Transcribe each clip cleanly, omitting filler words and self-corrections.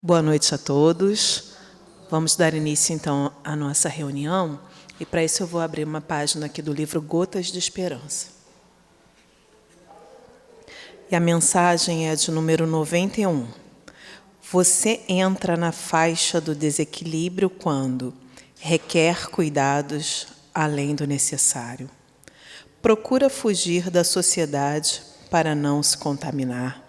Boa noite a todos. Vamos dar início, então, à nossa reunião. E, para isso, eu vou abrir uma página aqui do livro Gotas de Esperança. E a mensagem é de número 91. Você entra na faixa do desequilíbrio quando requer cuidados além do necessário. Procura fugir da sociedade para não se contaminar.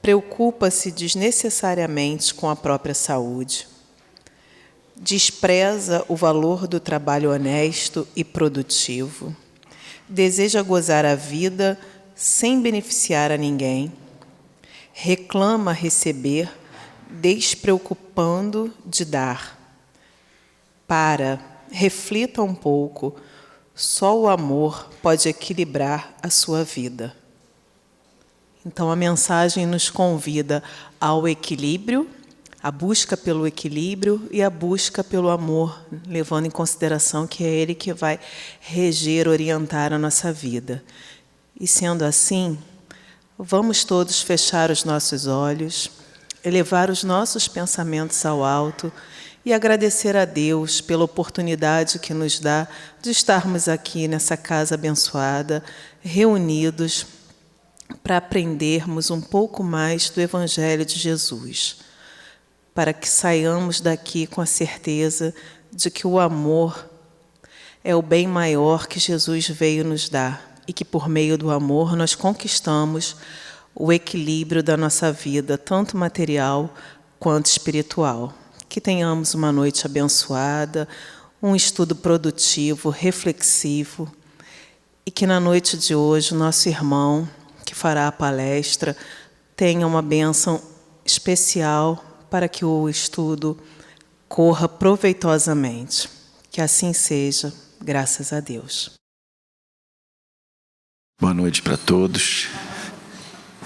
Preocupa-se desnecessariamente com a própria saúde. Despreza o valor do trabalho honesto e produtivo. Deseja gozar a vida sem beneficiar a ninguém. Reclama receber, despreocupando de dar. Reflita um pouco. Só o amor pode equilibrar a sua vida. Então, a mensagem nos convida ao equilíbrio, a busca pelo equilíbrio e a busca pelo amor, levando em consideração que é ele que vai reger, orientar a nossa vida. E sendo assim, vamos todos fechar os nossos olhos, elevar os nossos pensamentos ao alto e agradecer a Deus pela oportunidade que nos dá de estarmos aqui nessa casa abençoada, reunidos, para aprendermos um pouco mais do Evangelho de Jesus, para que saiamos daqui com a certeza de que o amor é o bem maior que Jesus veio nos dar e que, por meio do amor, nós conquistamos o equilíbrio da nossa vida, tanto material quanto espiritual. Que tenhamos uma noite abençoada, um estudo produtivo, reflexivo, e que na noite de hoje o nosso irmão que fará a palestra tenha uma bênção especial para que o estudo corra proveitosamente. Que assim seja, graças a Deus. Boa noite para todos.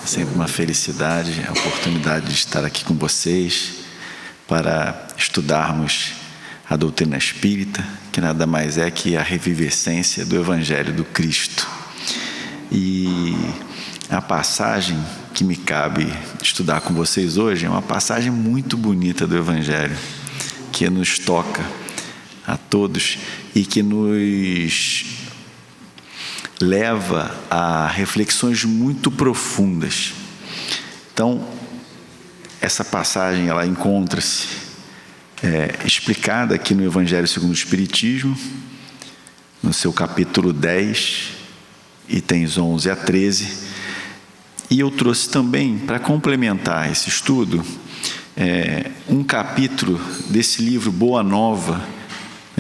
É sempre uma felicidade, a oportunidade de estar aqui com vocês para estudarmos a doutrina espírita, que nada mais é que a revivescência do Evangelho do Cristo. E a passagem que me cabe estudar com vocês hoje é uma passagem muito bonita do Evangelho, que nos toca a todos e que nos leva a reflexões muito profundas. Então, essa passagem ela encontra-se explicada aqui no Evangelho segundo o Espiritismo, no seu capítulo 10, itens 11 a 13. E eu trouxe também, para complementar esse estudo, um capítulo desse livro Boa Nova,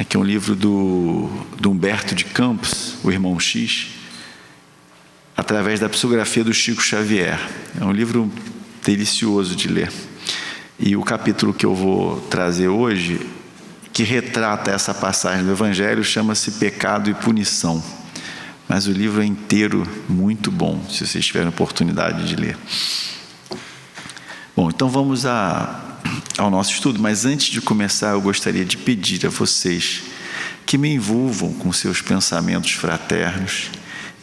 que é um livro do Humberto de Campos, o Irmão X, através da psicografia do Chico Xavier. É um livro delicioso de ler. E o capítulo que eu vou trazer hoje, que retrata essa passagem do Evangelho, chama-se Pecado e Punição. Mas o livro é inteiro muito bom, se vocês tiverem oportunidade de ler. Bom, então vamos ao nosso estudo, mas antes de começar eu gostaria de pedir a vocês que me envolvam com seus pensamentos fraternos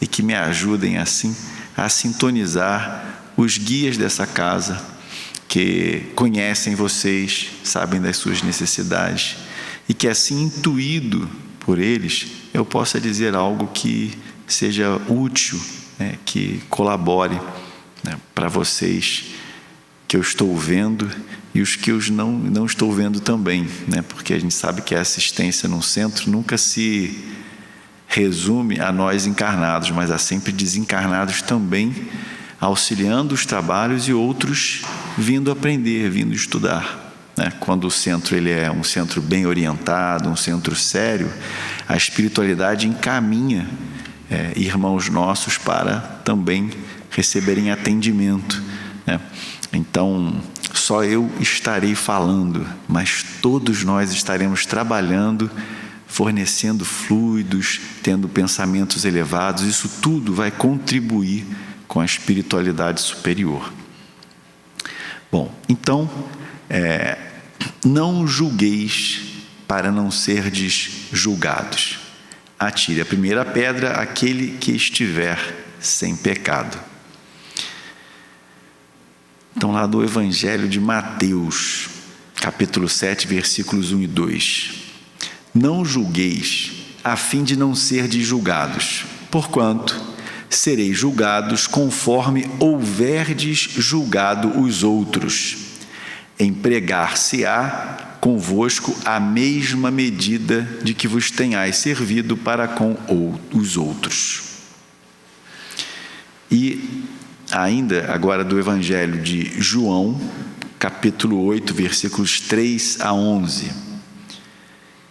e que me ajudem assim a sintonizar os guias dessa casa, que conhecem vocês, sabem das suas necessidades, e que assim, intuído por eles, eu possa dizer algo que seja útil, que colabore para vocês que eu estou vendo e os que eu não estou vendo também, porque a gente sabe que a assistência num centro nunca se resume a nós encarnados, mas há sempre desencarnados também auxiliando os trabalhos e outros vindo aprender, vindo estudar. Quando o centro ele é um centro bem orientado, um centro sério, a espiritualidade encaminha irmãos nossos para também receberem atendimento. Então, só eu estarei falando, mas todos nós estaremos trabalhando, fornecendo fluidos, tendo pensamentos elevados. Isso tudo vai contribuir com a espiritualidade superior. Bom, então, não julgueis para não serdes julgados. Atire a primeira pedra aquele que estiver sem pecado. Então, lá do Evangelho de Mateus, capítulo 7, versículos 1 e 2. Não julgueis, a fim de não serdes julgados, porquanto sereis julgados conforme houverdes julgado os outros. Empregar-se-á convosco a mesma medida de que vos tenhais servido para com os outros. E ainda agora do Evangelho de João, capítulo 8, versículos 3 a 11.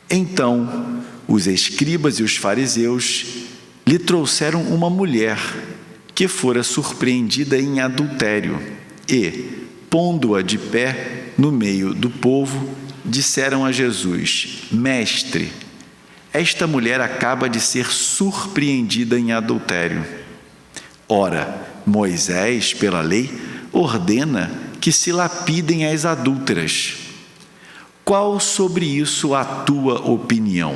Então, os escribas e os fariseus lhe trouxeram uma mulher que fora surpreendida em adultério e, pondo-a de pé no meio do povo, disseram a Jesus: Mestre, esta mulher acaba de ser surpreendida em adultério. Ora, Moisés, pela lei, ordena que se lapidem as adúlteras. Qual sobre isso a tua opinião?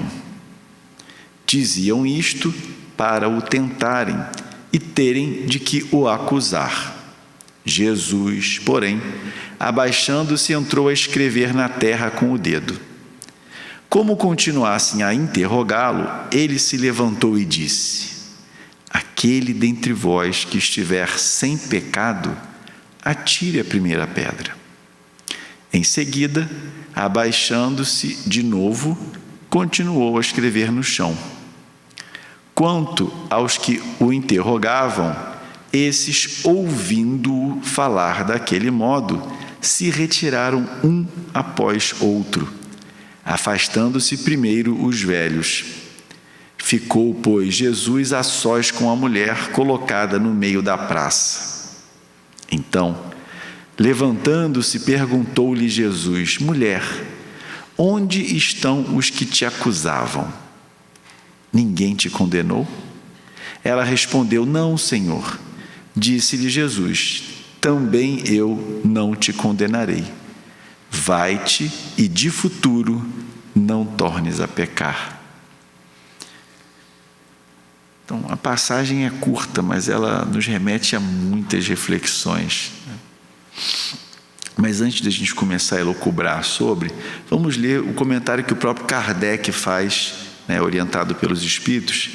Diziam isto para o tentarem e terem de que o acusar. Jesus, porém, abaixando-se, entrou a escrever na terra com o dedo. Como continuassem a interrogá-lo, ele se levantou e disse: Aquele dentre vós que estiver sem pecado, atire a primeira pedra. Em seguida, abaixando-se de novo, continuou a escrever no chão. Quanto aos que o interrogavam, esses, ouvindo-o falar daquele modo, se retiraram um após outro, afastando-se primeiro os velhos. Ficou, pois, Jesus a sós com a mulher colocada no meio da praça. Então, levantando-se, perguntou-lhe Jesus: Mulher, onde estão os que te acusavam? Ninguém te condenou? Ela respondeu: Não, Senhor. Disse-lhe Jesus: Também eu não te condenarei. Vai-te e de futuro não tornes a pecar. Então, a passagem é curta, mas ela nos remete a muitas reflexões. Mas antes de a gente começar a elocubrar sobre, vamos ler o comentário que o próprio Kardec faz, orientado pelos Espíritos,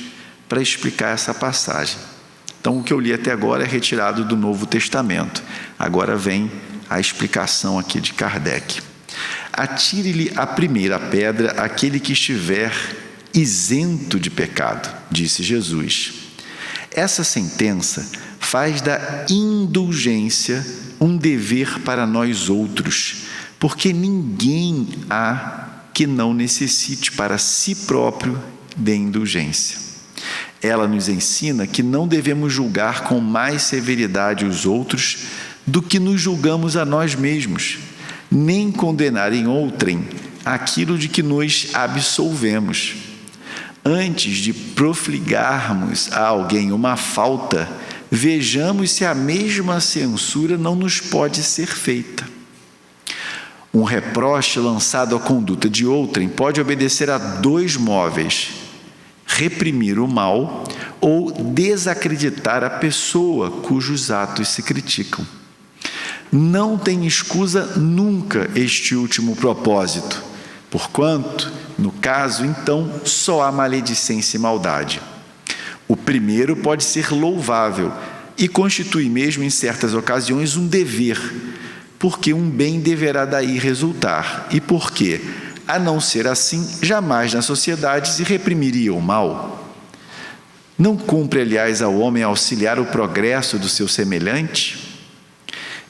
para explicar essa passagem. Então, o que eu li até agora é retirado do Novo Testamento. Agora vem a explicação aqui de Kardec. Atire-lhe a primeira pedra aquele que estiver isento de pecado, disse Jesus. Essa sentença faz da indulgência um dever para nós outros, porque ninguém há que não necessite para si próprio de indulgência. Ela nos ensina que não devemos julgar com mais severidade os outros do que nos julgamos a nós mesmos, nem condenar em outrem aquilo de que nos absolvemos. Antes de profligarmos a alguém uma falta, vejamos se a mesma censura não nos pode ser feita. Um reproche lançado à conduta de outrem pode obedecer a dois móveis: reprimir o mal ou desacreditar a pessoa cujos atos se criticam. Não tem escusa nunca este último propósito, porquanto, no caso, então, só há maledicência e maldade. O primeiro pode ser louvável e constitui mesmo, em certas ocasiões, um dever, porque um bem deverá daí resultar, e porque, a não ser assim, jamais na sociedade se reprimiria o mal. Não cumpre, aliás, ao homem auxiliar o progresso do seu semelhante?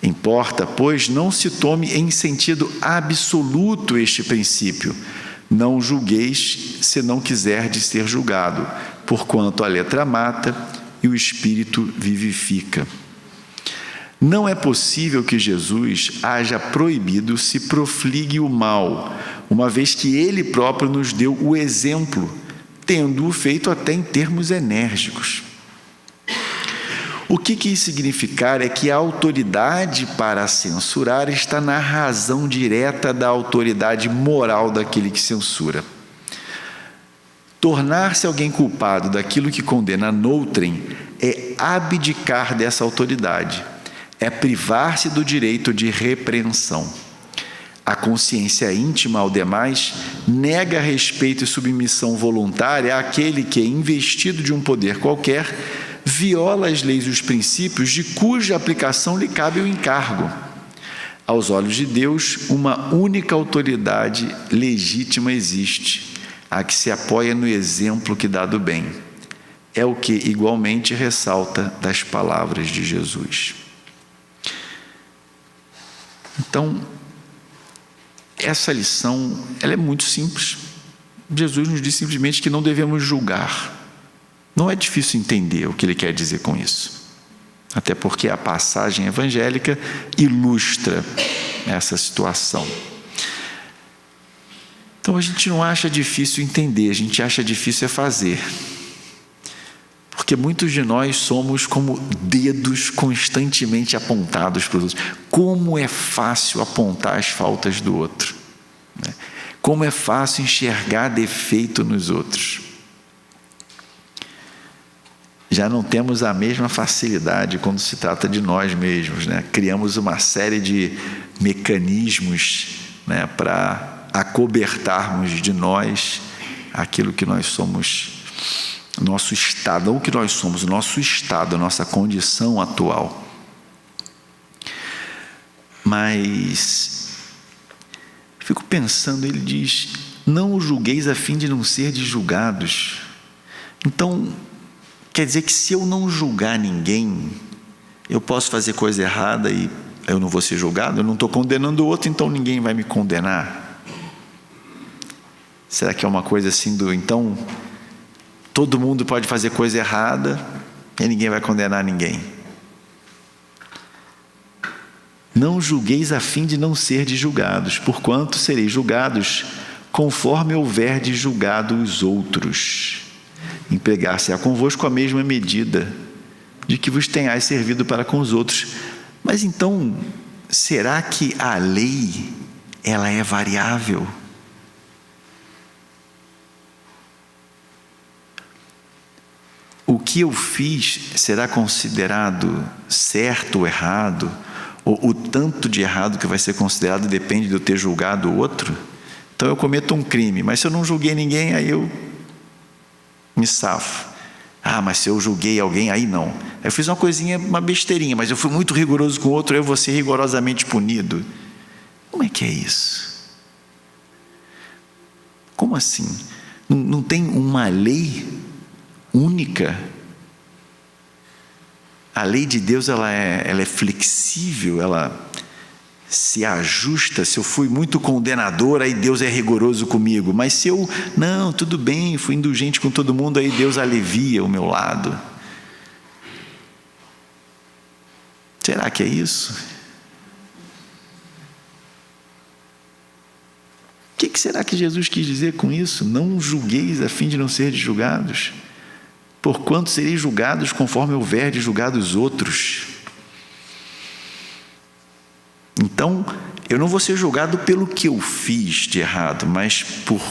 Importa, pois, não se tome em sentido absoluto este princípio: não julgueis se não quiserdes ser julgado, porquanto a letra mata e o espírito vivifica. Não é possível que Jesus haja proibido se profligue o mal, uma vez que ele próprio nos deu o exemplo, tendo-o feito até em termos enérgicos. O que quis significar é que a autoridade para censurar está na razão direta da autoridade moral daquele que censura. Tornar-se alguém culpado daquilo que condena noutrem é abdicar dessa autoridade, é privar-se do direito de repreensão. A consciência íntima ao demais nega respeito e submissão voluntária àquele que, investido de um poder qualquer, viola as leis e os princípios de cuja aplicação lhe cabe o encargo. Aos olhos de Deus, uma única autoridade legítima existe, a que se apoia no exemplo que dá do bem. É o que igualmente ressalta das palavras de Jesus. Então, essa lição, ela é muito simples. Jesus nos diz simplesmente que não devemos julgar. Não é difícil entender o que ele quer dizer com isso. Até porque a passagem evangélica ilustra essa situação. Então a gente não acha difícil entender, a gente acha difícil é fazer. Porque muitos de nós somos como dedos constantemente apontados para os outros. Como é fácil apontar as faltas do outro, né? Como é fácil enxergar defeito nos outros. Já não temos a mesma facilidade quando se trata de nós mesmos, né? Criamos uma série de mecanismos, né, para acobertarmos de nós aquilo que nós somos, nosso estado, não o que nós somos, o nosso estado, a nossa condição atual. Mas fico pensando, ele diz: não o julgueis a fim de não ser julgados. Então, quer dizer que se eu não julgar ninguém, eu posso fazer coisa errada e eu não vou ser julgado? Eu não estou condenando o outro, então ninguém vai me condenar? Será que é uma coisa assim então todo mundo pode fazer coisa errada e ninguém vai condenar ninguém? Não julgueis a fim de não ser julgados, porquanto sereis julgados conforme houver de julgado os outros. Empregar-se-á convosco a mesma medida de que vos tenhais servido para com os outros. Mas então, será que a lei, ela é variável? O que eu fiz será considerado certo ou errado? Ou o tanto de errado que vai ser considerado depende de eu ter julgado o outro? Então eu cometo um crime, mas se eu não julguei ninguém, aí eu me safo. Ah, mas se eu julguei alguém, aí não. Aí eu fiz uma coisinha, uma besteirinha, mas eu fui muito rigoroso com o outro, eu vou ser rigorosamente punido. Como é que é isso? Como assim? Não tem uma lei única? A lei de Deus, ela é flexível, ela se ajusta. Se eu fui muito condenador, aí Deus é rigoroso comigo. Mas se eu, não, tudo bem, fui indulgente com todo mundo, aí Deus alivia o meu lado. Será que é isso? O que será que Jesus quis dizer com isso? Não julgueis a fim de não ser julgados, porquanto sereis julgados conforme houver de julgar os outros. Então, eu não vou ser julgado pelo que eu fiz de errado, mas por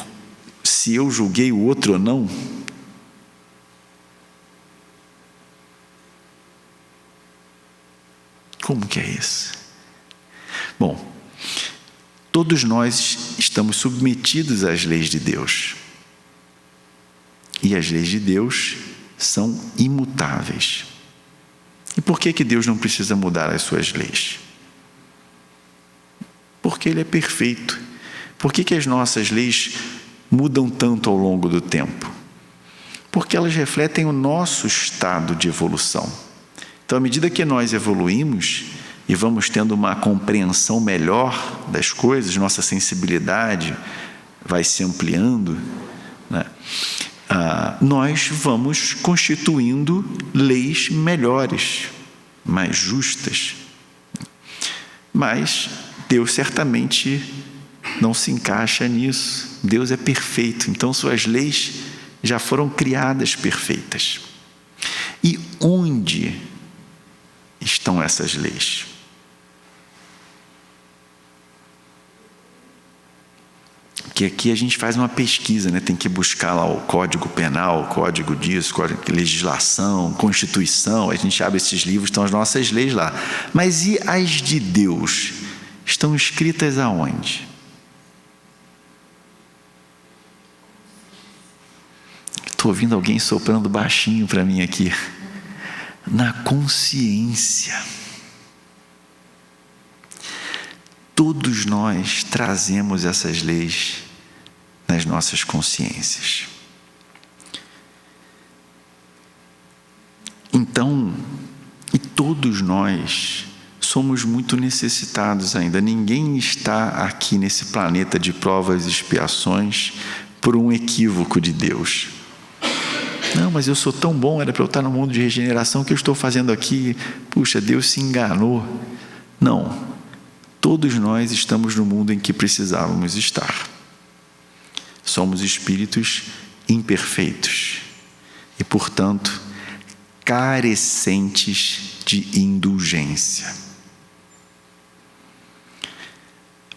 se eu julguei o outro ou não. Como que é isso? Bom, todos nós estamos submetidos às leis de Deus. E as leis de Deus são imutáveis. E por que Deus não precisa mudar as suas leis? Porque Ele é perfeito. Por que as nossas leis mudam tanto ao longo do tempo? Porque elas refletem o nosso estado de evolução. Então, à medida que nós evoluímos e vamos tendo uma compreensão melhor das coisas, nossa sensibilidade vai se ampliando, né? Nós vamos constituindo leis melhores, mais justas. Mas Deus certamente não se encaixa nisso. Deus é perfeito, então suas leis já foram criadas perfeitas. E onde estão essas leis? que aqui a gente faz uma pesquisa, né? Tem que buscar lá o Código Penal, o Código disso, Código de Legislação, Constituição. A gente abre esses livros, estão as nossas leis lá. Mas e as de Deus? Estão escritas aonde? Estou ouvindo alguém soprando baixinho para mim aqui. Na consciência. Todos nós trazemos essas leis nas nossas consciências. Então, e todos nós somos muito necessitados ainda. Ninguém está aqui nesse planeta de provas e expiações por um equívoco de Deus. Não, mas eu sou tão bom, era para eu estar no mundo de regeneração, o que eu estou fazendo aqui? Puxa, Deus se enganou. Não, todos nós estamos no mundo em que precisávamos estar. Somos espíritos imperfeitos e, portanto, carecentes de indulgência.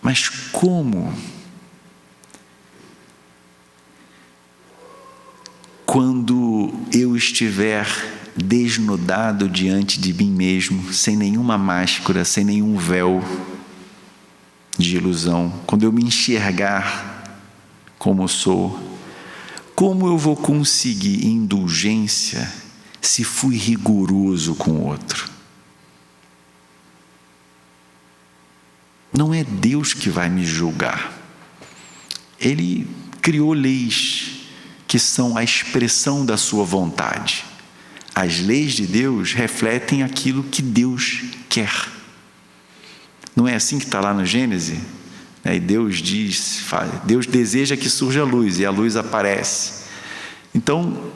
Mas como? Quando eu estiver desnudado diante de mim mesmo, sem nenhuma máscara, sem nenhum véu de ilusão, quando eu me enxergar como sou, como eu vou conseguir indulgência se fui rigoroso com o outro? Não é Deus que vai me julgar. Ele criou leis que são a expressão da sua vontade. As leis de Deus refletem aquilo que Deus quer. Não é assim que está lá no Gênesis? E Deus diz, Deus deseja que surja a luz, e a luz aparece. Então,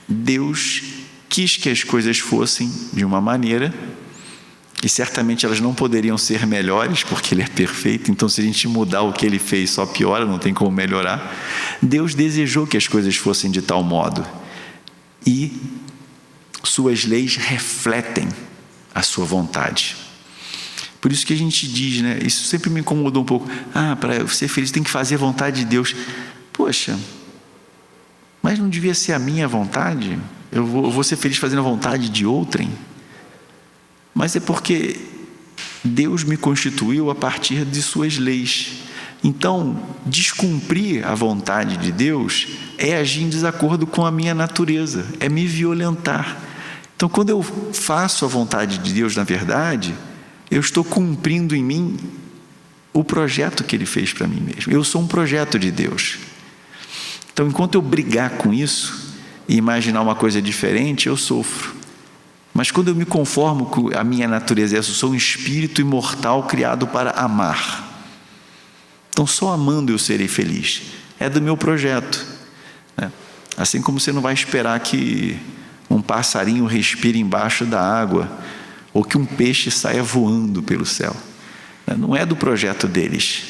Deus quis que as coisas fossem de uma maneira, e certamente elas não poderiam ser melhores, porque Ele é perfeito. Então, se a gente mudar o que Ele fez, só piora, não tem como melhorar. Deus desejou que as coisas fossem de tal modo, e suas leis refletem a sua vontade. Por isso que a gente diz, né? Isso sempre me incomodou um pouco. Para ser feliz tem que fazer a vontade de Deus. Poxa, mas não devia ser a minha vontade? Eu vou ser feliz fazendo a vontade de outrem? Mas é porque Deus me constituiu a partir de suas leis. Então, descumprir a vontade de Deus é agir em desacordo com a minha natureza, é me violentar. Então, quando eu faço a vontade de Deus, na verdade, eu estou cumprindo em mim o projeto que Ele fez para mim mesmo. Eu sou um projeto de Deus. Então, enquanto eu brigar com isso e imaginar uma coisa diferente, eu sofro. Mas quando eu me conformo com a minha natureza, eu sou um espírito imortal criado para amar. Então, só amando eu serei feliz. É do meu projeto. Assim como você não vai esperar que um passarinho respire embaixo da água, ou que um peixe saia voando pelo céu. Não é do projeto deles.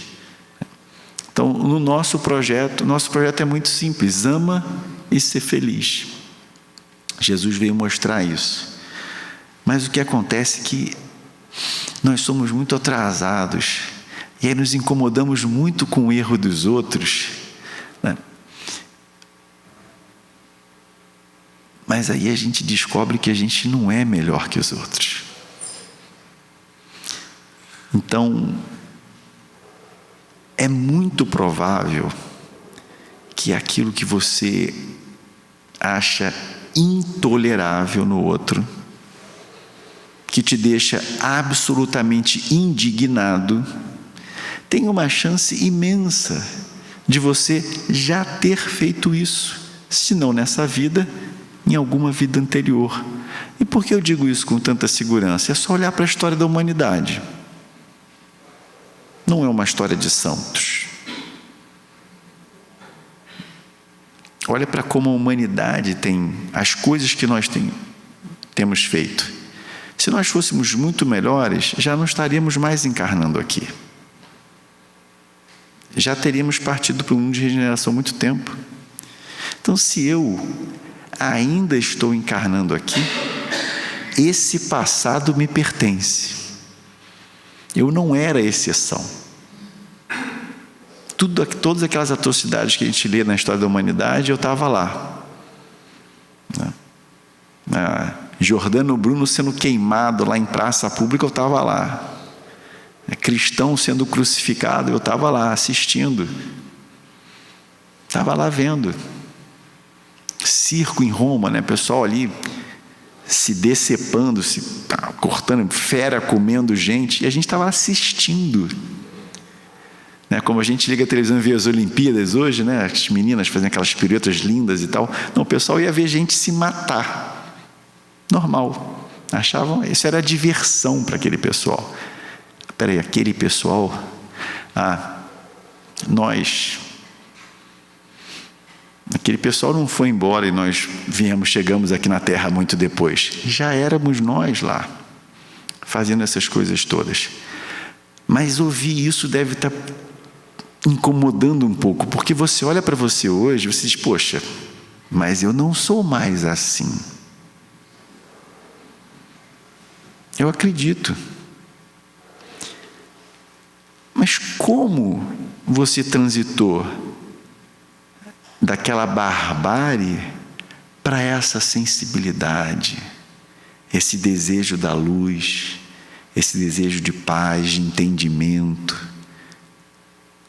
Então, no nosso projeto é muito simples: ama e ser feliz. Jesus veio mostrar isso. Mas o que acontece é que nós somos muito atrasados, e aí nos incomodamos muito com o erro dos outros, né? Mas aí a gente descobre que a gente não é melhor que os outros. Então, é muito provável que aquilo que você acha intolerável no outro, que te deixa absolutamente indignado, tem uma chance imensa de você já ter feito isso, se não nessa vida, em alguma vida anterior. E por que eu digo isso com tanta segurança? É só olhar para a história da humanidade. Não é uma história de santos. Olha para como a humanidade tem as coisas que nós temos feito. Se nós fôssemos muito melhores, já não estaríamos mais encarnando aqui. Já teríamos partido para um mundo de regeneração há muito tempo. Então, se eu ainda estou encarnando aqui, esse passado me pertence. Eu não era exceção. todas aquelas atrocidades que a gente lê na história da humanidade, eu estava lá. Jordano Bruno sendo queimado lá em praça pública, eu estava lá. Cristão sendo crucificado, eu estava lá assistindo. Estava lá vendo. Circo em Roma, né? Pessoal ali se decepando, se cortando, fera comendo gente, e a gente estava assistindo. Como a gente liga a televisão e vê as Olimpíadas hoje, né? As meninas fazendo aquelas piruetas lindas e tal. Não, o pessoal ia ver gente se matar. Normal. Achavam, isso era diversão para aquele pessoal. Espera aí, aquele pessoal, aquele pessoal não foi embora e nós chegamos aqui na Terra muito depois. Já éramos nós lá, fazendo essas coisas todas. Mas ouvir isso deve estar incomodando um pouco, porque você olha para você hoje, você diz, poxa, mas eu não sou mais assim. Eu acredito. Mas como você transitou daquela barbárie para essa sensibilidade, esse desejo da luz, esse desejo de paz, de entendimento?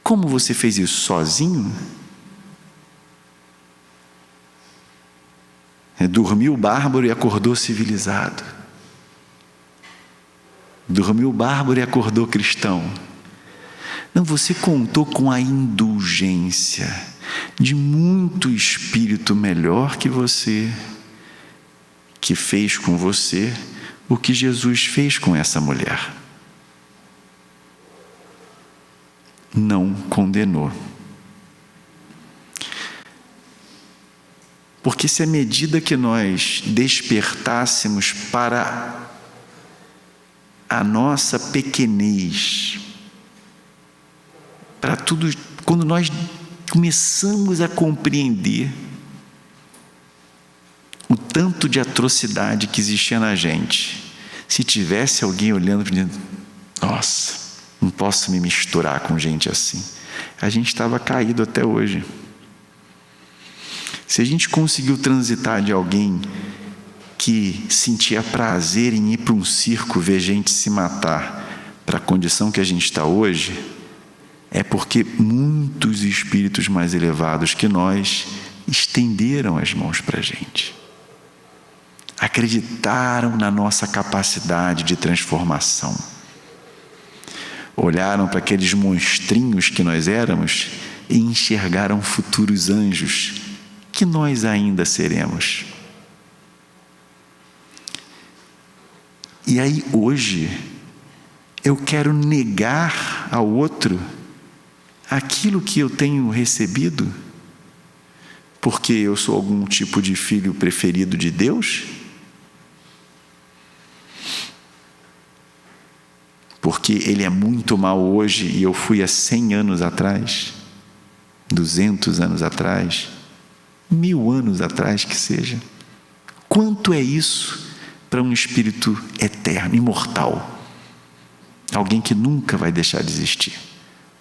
Como você fez isso? Sozinho? Dormiu bárbaro e acordou civilizado. Dormiu bárbaro e acordou cristão. Não, você contou com a indulgência de muito espírito melhor que você, que fez com você o que Jesus fez com essa mulher. Não condenou. Porque se à medida que nós despertássemos para a nossa pequenez, para tudo, quando nós começamos a compreender o tanto de atrocidade que existia na gente, se tivesse alguém olhando para dentro, nossa, não posso me misturar com gente assim, a gente estava caído até hoje. Se a gente conseguiu transitar de alguém que sentia prazer em ir para um circo ver gente se matar, para a condição que a gente está hoje, é porque muitos espíritos mais elevados que nós estenderam as mãos para a gente, acreditaram na nossa capacidade de transformação, olharam para aqueles monstrinhos que nós éramos e enxergaram futuros anjos que nós ainda seremos. E aí hoje eu quero negar ao outro aquilo que eu tenho recebido, porque eu sou algum tipo de filho preferido de Deus? Porque ele é muito mal hoje e eu fui há 100 anos atrás, 200 anos atrás, 1000 anos atrás que seja. Quanto é isso para um espírito eterno, imortal? Alguém que nunca vai deixar de existir.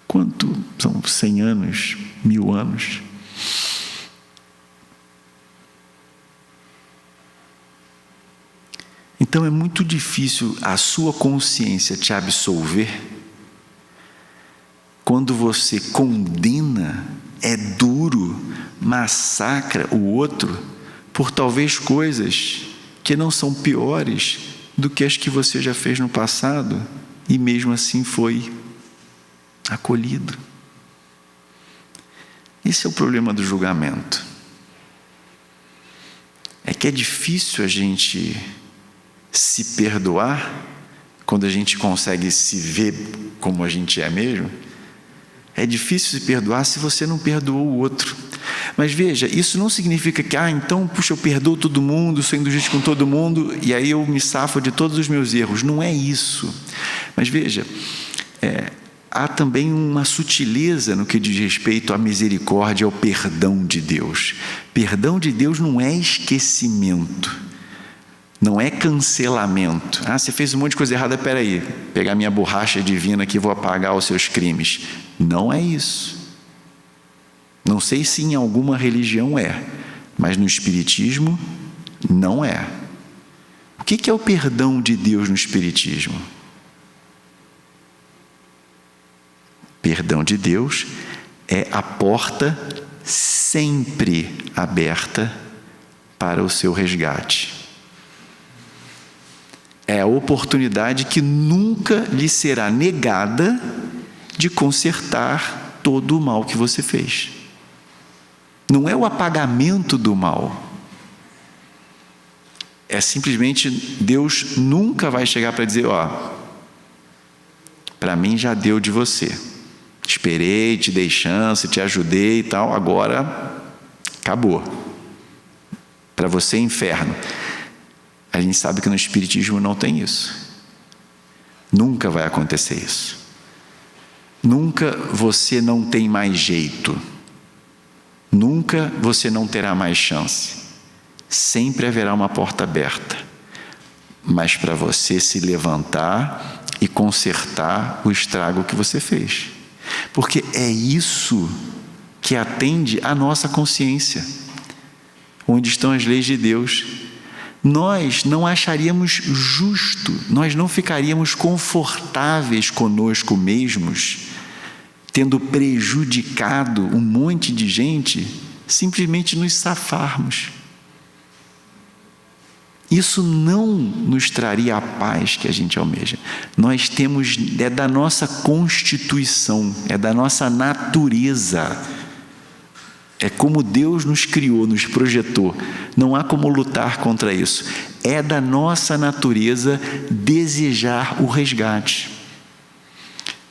Quanto são 100 anos, 1000 anos? Então é muito difícil a sua consciência te absolver quando você condena, é duro, massacra o outro por talvez coisas que não são piores do que as que você já fez no passado e mesmo assim foi acolhido. Esse é o problema do julgamento. É que é difícil a gente se perdoar quando a gente consegue se ver como a gente é mesmo. É difícil se perdoar se você não perdoou o outro. Mas veja, isso não significa que, então, puxa, eu perdoo todo mundo, sou indulgente com todo mundo, e aí eu me safo de todos os meus erros. Não é isso. Mas veja, há também uma sutileza no que diz respeito à misericórdia, ao perdão de Deus. Perdão de Deus não é esquecimento, não é cancelamento. Você fez um monte de coisa errada, peraí, pegar minha borracha divina aqui e vou apagar os seus crimes. Não é isso. Não sei se em alguma religião é, mas no Espiritismo não é. O que é o perdão de Deus no Espiritismo? Perdão de Deus é a porta sempre aberta para o seu resgate. É a oportunidade que nunca lhe será negada de consertar todo o mal que você fez. Não é o apagamento do mal. É simplesmente Deus nunca vai chegar para dizer, para mim já deu de você. Esperei, te dei chance, te ajudei e tal, agora acabou. Para você, inferno. A gente sabe que no Espiritismo não tem isso. Nunca vai acontecer isso. Nunca você não tem mais jeito. Nunca você não terá mais chance. Sempre haverá uma porta aberta. Mas para você se levantar e consertar o estrago que você fez. Porque é isso que atende à nossa consciência. Onde estão as leis de Deus. Nós não acharíamos justo, nós não ficaríamos confortáveis conosco mesmos, tendo prejudicado um monte de gente, simplesmente nos safarmos. Isso não nos traria a paz que a gente almeja. Nós temos, é da nossa constituição, é da nossa natureza. É como Deus nos criou, nos projetou. Não há como lutar contra isso. É da nossa natureza desejar o resgate.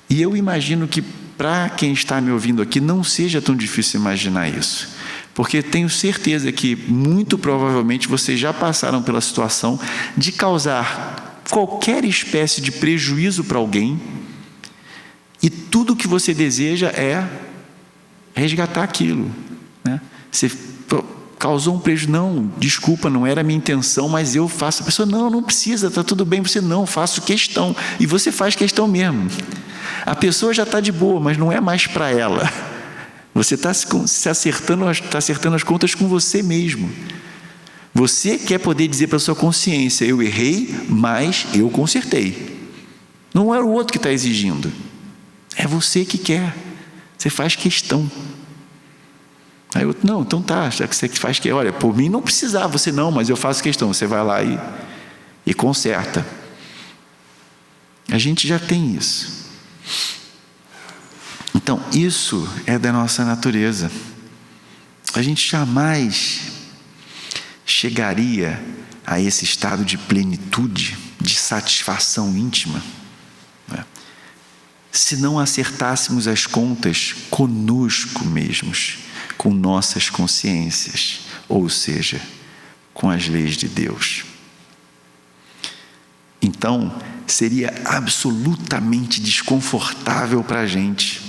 E eu imagino que para quem está me ouvindo aqui não seja tão difícil imaginar isso. Porque tenho certeza que muito provavelmente vocês já passaram pela situação de causar qualquer espécie de prejuízo para alguém e tudo que você deseja é resgatar aquilo. Você causou um prejuízo, não, desculpa, não era a minha intenção, mas eu faço. A pessoa, não precisa, está tudo bem. Você, não, faço questão. E você faz questão mesmo. A pessoa já está de boa, mas não é mais para ela. Você está acertando as contas com você mesmo. Você quer poder dizer para a sua consciência, eu errei, mas eu consertei. Não é o outro que está exigindo. É você que quer. Você faz questão. Aí outro, não, então tá, já que você faz que, olha, por mim não precisava, você não, mas eu faço questão. Você vai lá e conserta. A gente já tem isso. Então, isso é da nossa natureza. A gente jamais chegaria a esse estado de plenitude, de satisfação íntima, se não acertássemos as contas conosco mesmos, com nossas consciências, ou seja, com as leis de Deus. Então, seria absolutamente desconfortável para a gente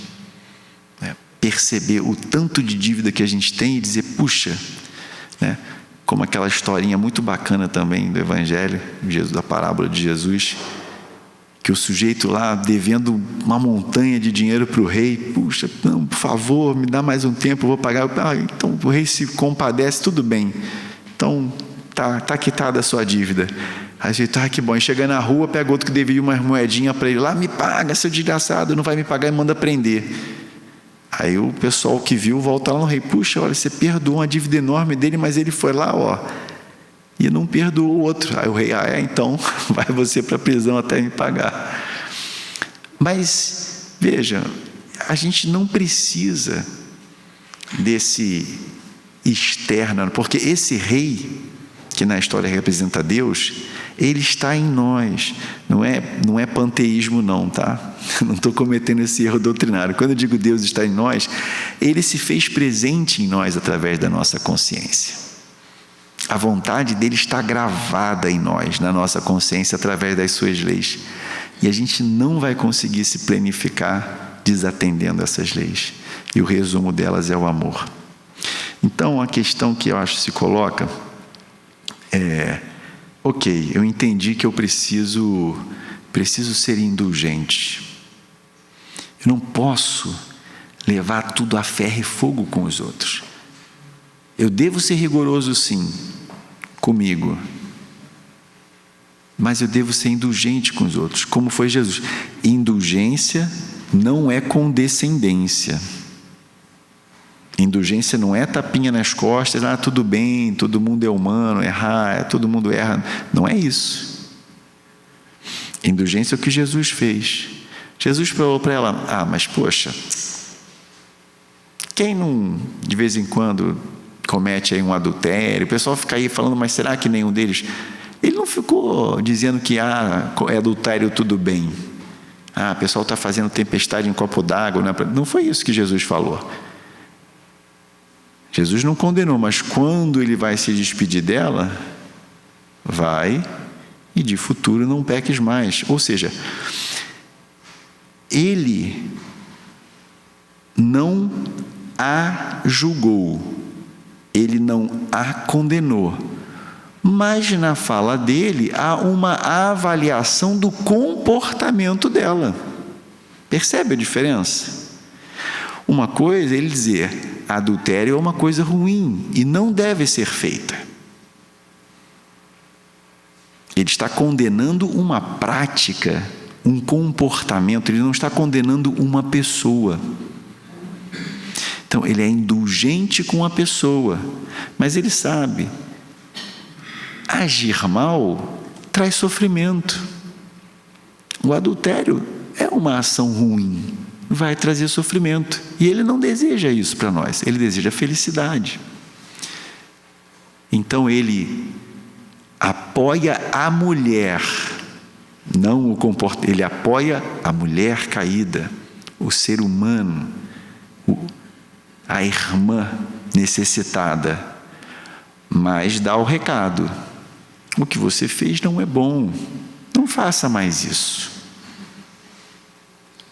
perceber o tanto de dívida que a gente tem e dizer, puxa, como aquela historinha muito bacana também do Evangelho, da parábola de Jesus, que o sujeito lá devendo uma montanha de dinheiro para o rei, puxa, não, por favor, me dá mais um tempo, eu vou pagar. Então o rei se compadece, tudo bem, então tá quitada a sua dívida. Aí a gente, que bom, e chega na rua, pega outro que devia uma moedinha para ele, lá, me paga, seu desgraçado, não vai me pagar, e manda prender. Aí o pessoal que viu volta lá no rei, puxa, olha, você perdoou uma dívida enorme dele, mas ele foi lá, e não perdoou o outro. Aí o rei, então vai você para a prisão até me pagar. Mas veja, a gente não precisa desse externo, porque esse rei que na história representa Deus, ele está em nós. Não é panteísmo não, tá? Não estou cometendo esse erro doutrinário. Quando eu digo Deus está em nós, ele se fez presente em nós através da nossa consciência. A vontade dele está gravada em nós, na nossa consciência, através das suas leis. E a gente não vai conseguir se planificar desatendendo essas leis. E o resumo delas é o amor. Então, a questão que eu acho que se coloca é, ok, eu entendi que eu preciso ser indulgente. Eu não posso levar tudo a ferro e fogo com os outros. Eu devo ser rigoroso, sim, comigo, mas eu devo ser indulgente com os outros, como foi Jesus. Indulgência não é condescendência. Indulgência não é tapinha nas costas, tudo bem, todo mundo é humano, errar, todo mundo erra. Não é isso. Indulgência é o que Jesus fez. Jesus falou para ela: mas poxa, quem não, de vez em quando, comete aí um adultério? O pessoal fica aí falando, mas será que nenhum deles? Ele não ficou dizendo que é adultério, tudo bem. O pessoal está fazendo tempestade em copo d'água. Não foi isso que Jesus falou. Jesus não condenou, mas quando ele vai se despedir dela, vai e de futuro não peques mais. Ou seja, ele não a julgou, ele não a condenou, mas na fala dele há uma avaliação do comportamento dela. Percebe a diferença? Uma coisa é ele dizer: adultério é uma coisa ruim e não deve ser feita. Ele está condenando uma prática, um comportamento, ele não está condenando uma pessoa. Então, ele é indulgente com a pessoa, mas ele sabe, agir mal traz sofrimento. O adultério é uma ação ruim, vai trazer sofrimento, e ele não deseja isso para nós, ele deseja felicidade. Então ele apoia a mulher, não o comportamento, ele apoia a mulher caída, o ser humano, a irmã necessitada, mas dá o recado: o que você fez não é bom, não faça mais isso.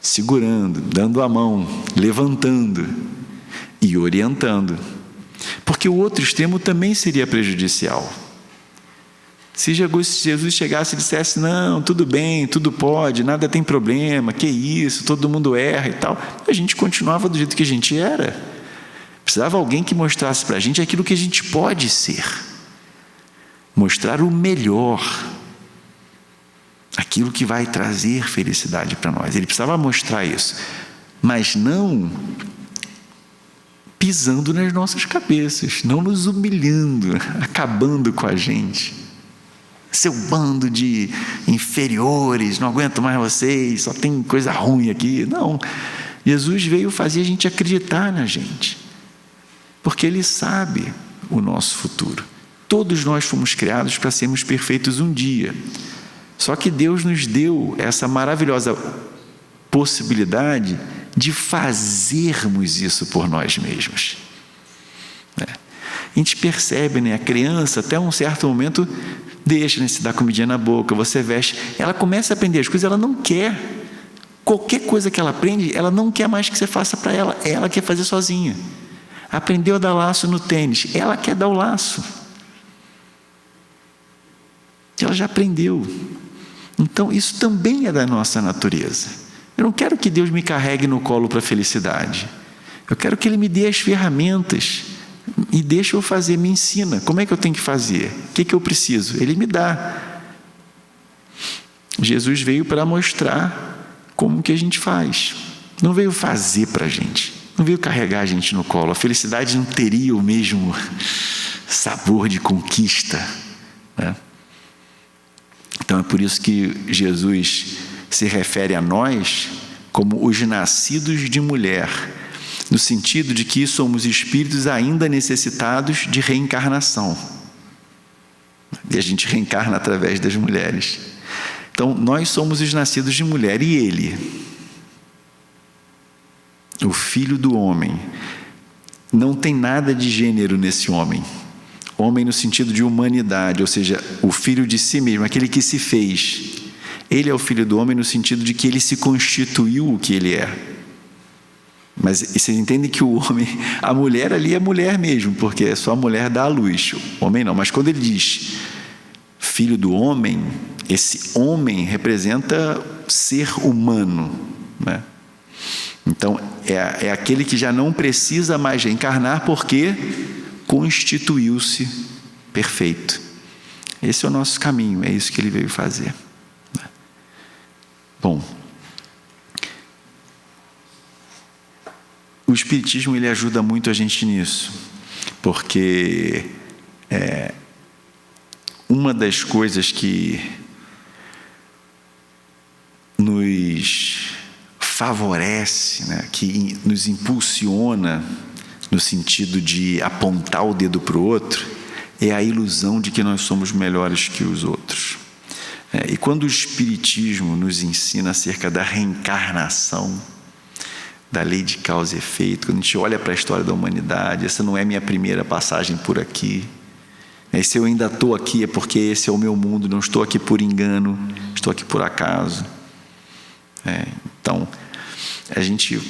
Segurando, dando a mão, levantando e orientando, porque o outro extremo também seria prejudicial. Se Jesus chegasse e dissesse: não, tudo bem, tudo pode, nada tem problema, que isso, todo mundo erra e tal, a gente continuava do jeito que a gente era. Precisava alguém que mostrasse para a gente aquilo que a gente pode ser, mostrar o melhor, aquilo que vai trazer felicidade para nós. Ele precisava mostrar isso, mas não pisando nas nossas cabeças, não nos humilhando, acabando com a gente. Seu bando de inferiores, não aguento mais vocês, só tem coisa ruim aqui. Não, Jesus veio fazer a gente acreditar na gente, porque Ele sabe o nosso futuro. Todos nós fomos criados para sermos perfeitos um dia. Só que Deus nos deu essa maravilhosa possibilidade de fazermos isso por nós mesmos. A gente percebe, a criança até um certo momento deixa, se dá comidinha na boca, você veste, ela começa a aprender as coisas, ela não quer. Qualquer coisa que ela aprende, ela não quer mais que você faça para ela, ela quer fazer sozinha. Aprendeu a dar laço no tênis, ela quer dar o laço. Ela já aprendeu. Então, isso também é da nossa natureza. Eu não quero que Deus me carregue no colo para a felicidade. Eu quero que Ele me dê as ferramentas e deixe eu fazer, me ensina. Como é que eu tenho que fazer? O que eu preciso? Ele me dá. Jesus veio para mostrar como que a gente faz. Não veio fazer para a gente. Não veio carregar a gente no colo. A felicidade não teria o mesmo sabor de conquista, Então é por isso que Jesus se refere a nós como os nascidos de mulher, no sentido de que somos espíritos ainda necessitados de reencarnação. E a gente reencarna através das mulheres. Então nós somos os nascidos de mulher, e Ele, o Filho do homem, não tem nada de gênero nesse homem. Homem no sentido de humanidade, ou seja, o filho de si mesmo, aquele que se fez. Ele é o Filho do homem no sentido de que ele se constituiu o que ele é. Mas vocês entendem que o homem, a mulher ali é mulher mesmo, porque é só a mulher dá a luz, o homem não. Mas quando ele diz Filho do homem, esse homem representa ser humano, Então, é aquele que já não precisa mais reencarnar porque constituiu-se perfeito. Esse é o nosso caminho, é isso que ele veio fazer. Bom, o Espiritismo ele ajuda muito a gente nisso, porque uma das coisas que nos favorece, né, que nos impulsiona no sentido de apontar o dedo para o outro, é a ilusão de que nós somos melhores que os outros. E quando o Espiritismo nos ensina acerca da reencarnação, da lei de causa e efeito, quando a gente olha para a história da humanidade, essa não é minha primeira passagem por aqui. E se eu ainda estou aqui é porque esse é o meu mundo, não estou aqui por engano, estou aqui por acaso. Então, a gente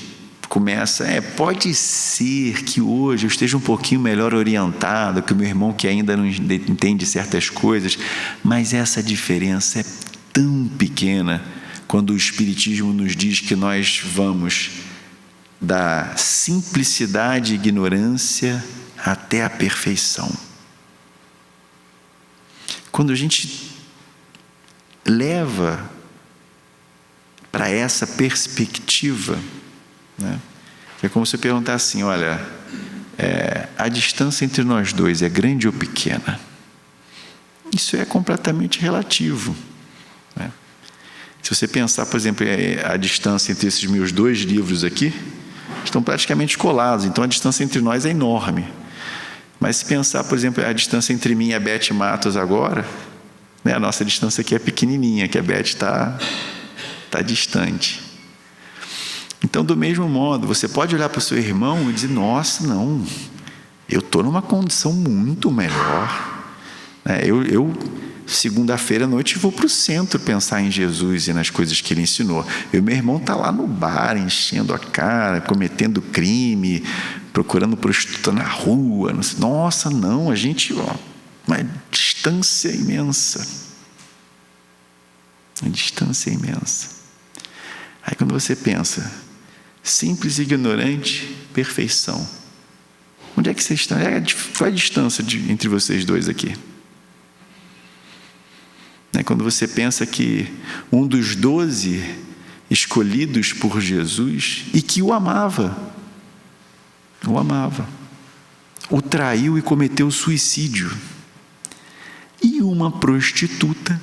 começa, pode ser que hoje eu esteja um pouquinho melhor orientado que o meu irmão que ainda não entende certas coisas, mas essa diferença é tão pequena quando o Espiritismo nos diz que nós vamos da simplicidade e ignorância até a perfeição. Quando a gente leva para essa perspectiva, né, é como se eu perguntar assim, olha, a distância entre nós dois é grande ou pequena? Isso é completamente relativo, né? Se você pensar, por exemplo, a distância entre esses meus 2 livros aqui, estão praticamente colados, então a distância entre nós é enorme. Mas se pensar, por exemplo, a distância entre mim e a Beth Matos agora, né, a nossa distância aqui é pequenininha, que a Beth está distante. Então, do mesmo modo, você pode olhar para o seu irmão e dizer, nossa, não, eu estou numa condição muito melhor. Eu segunda-feira à noite vou para o centro pensar em Jesus e nas coisas que ele ensinou. Meu irmão está lá no bar, enchendo a cara, cometendo crime, procurando prostituta na rua. Nossa, não, a gente, uma distância imensa. Uma distância imensa. Aí quando você pensa, simples e ignorante, perfeição. Onde é que vocês estão? Qual é a distância entre vocês dois aqui? Quando você pensa que um dos 12 escolhidos por Jesus e que o amava, o traiu e cometeu suicídio. E uma prostituta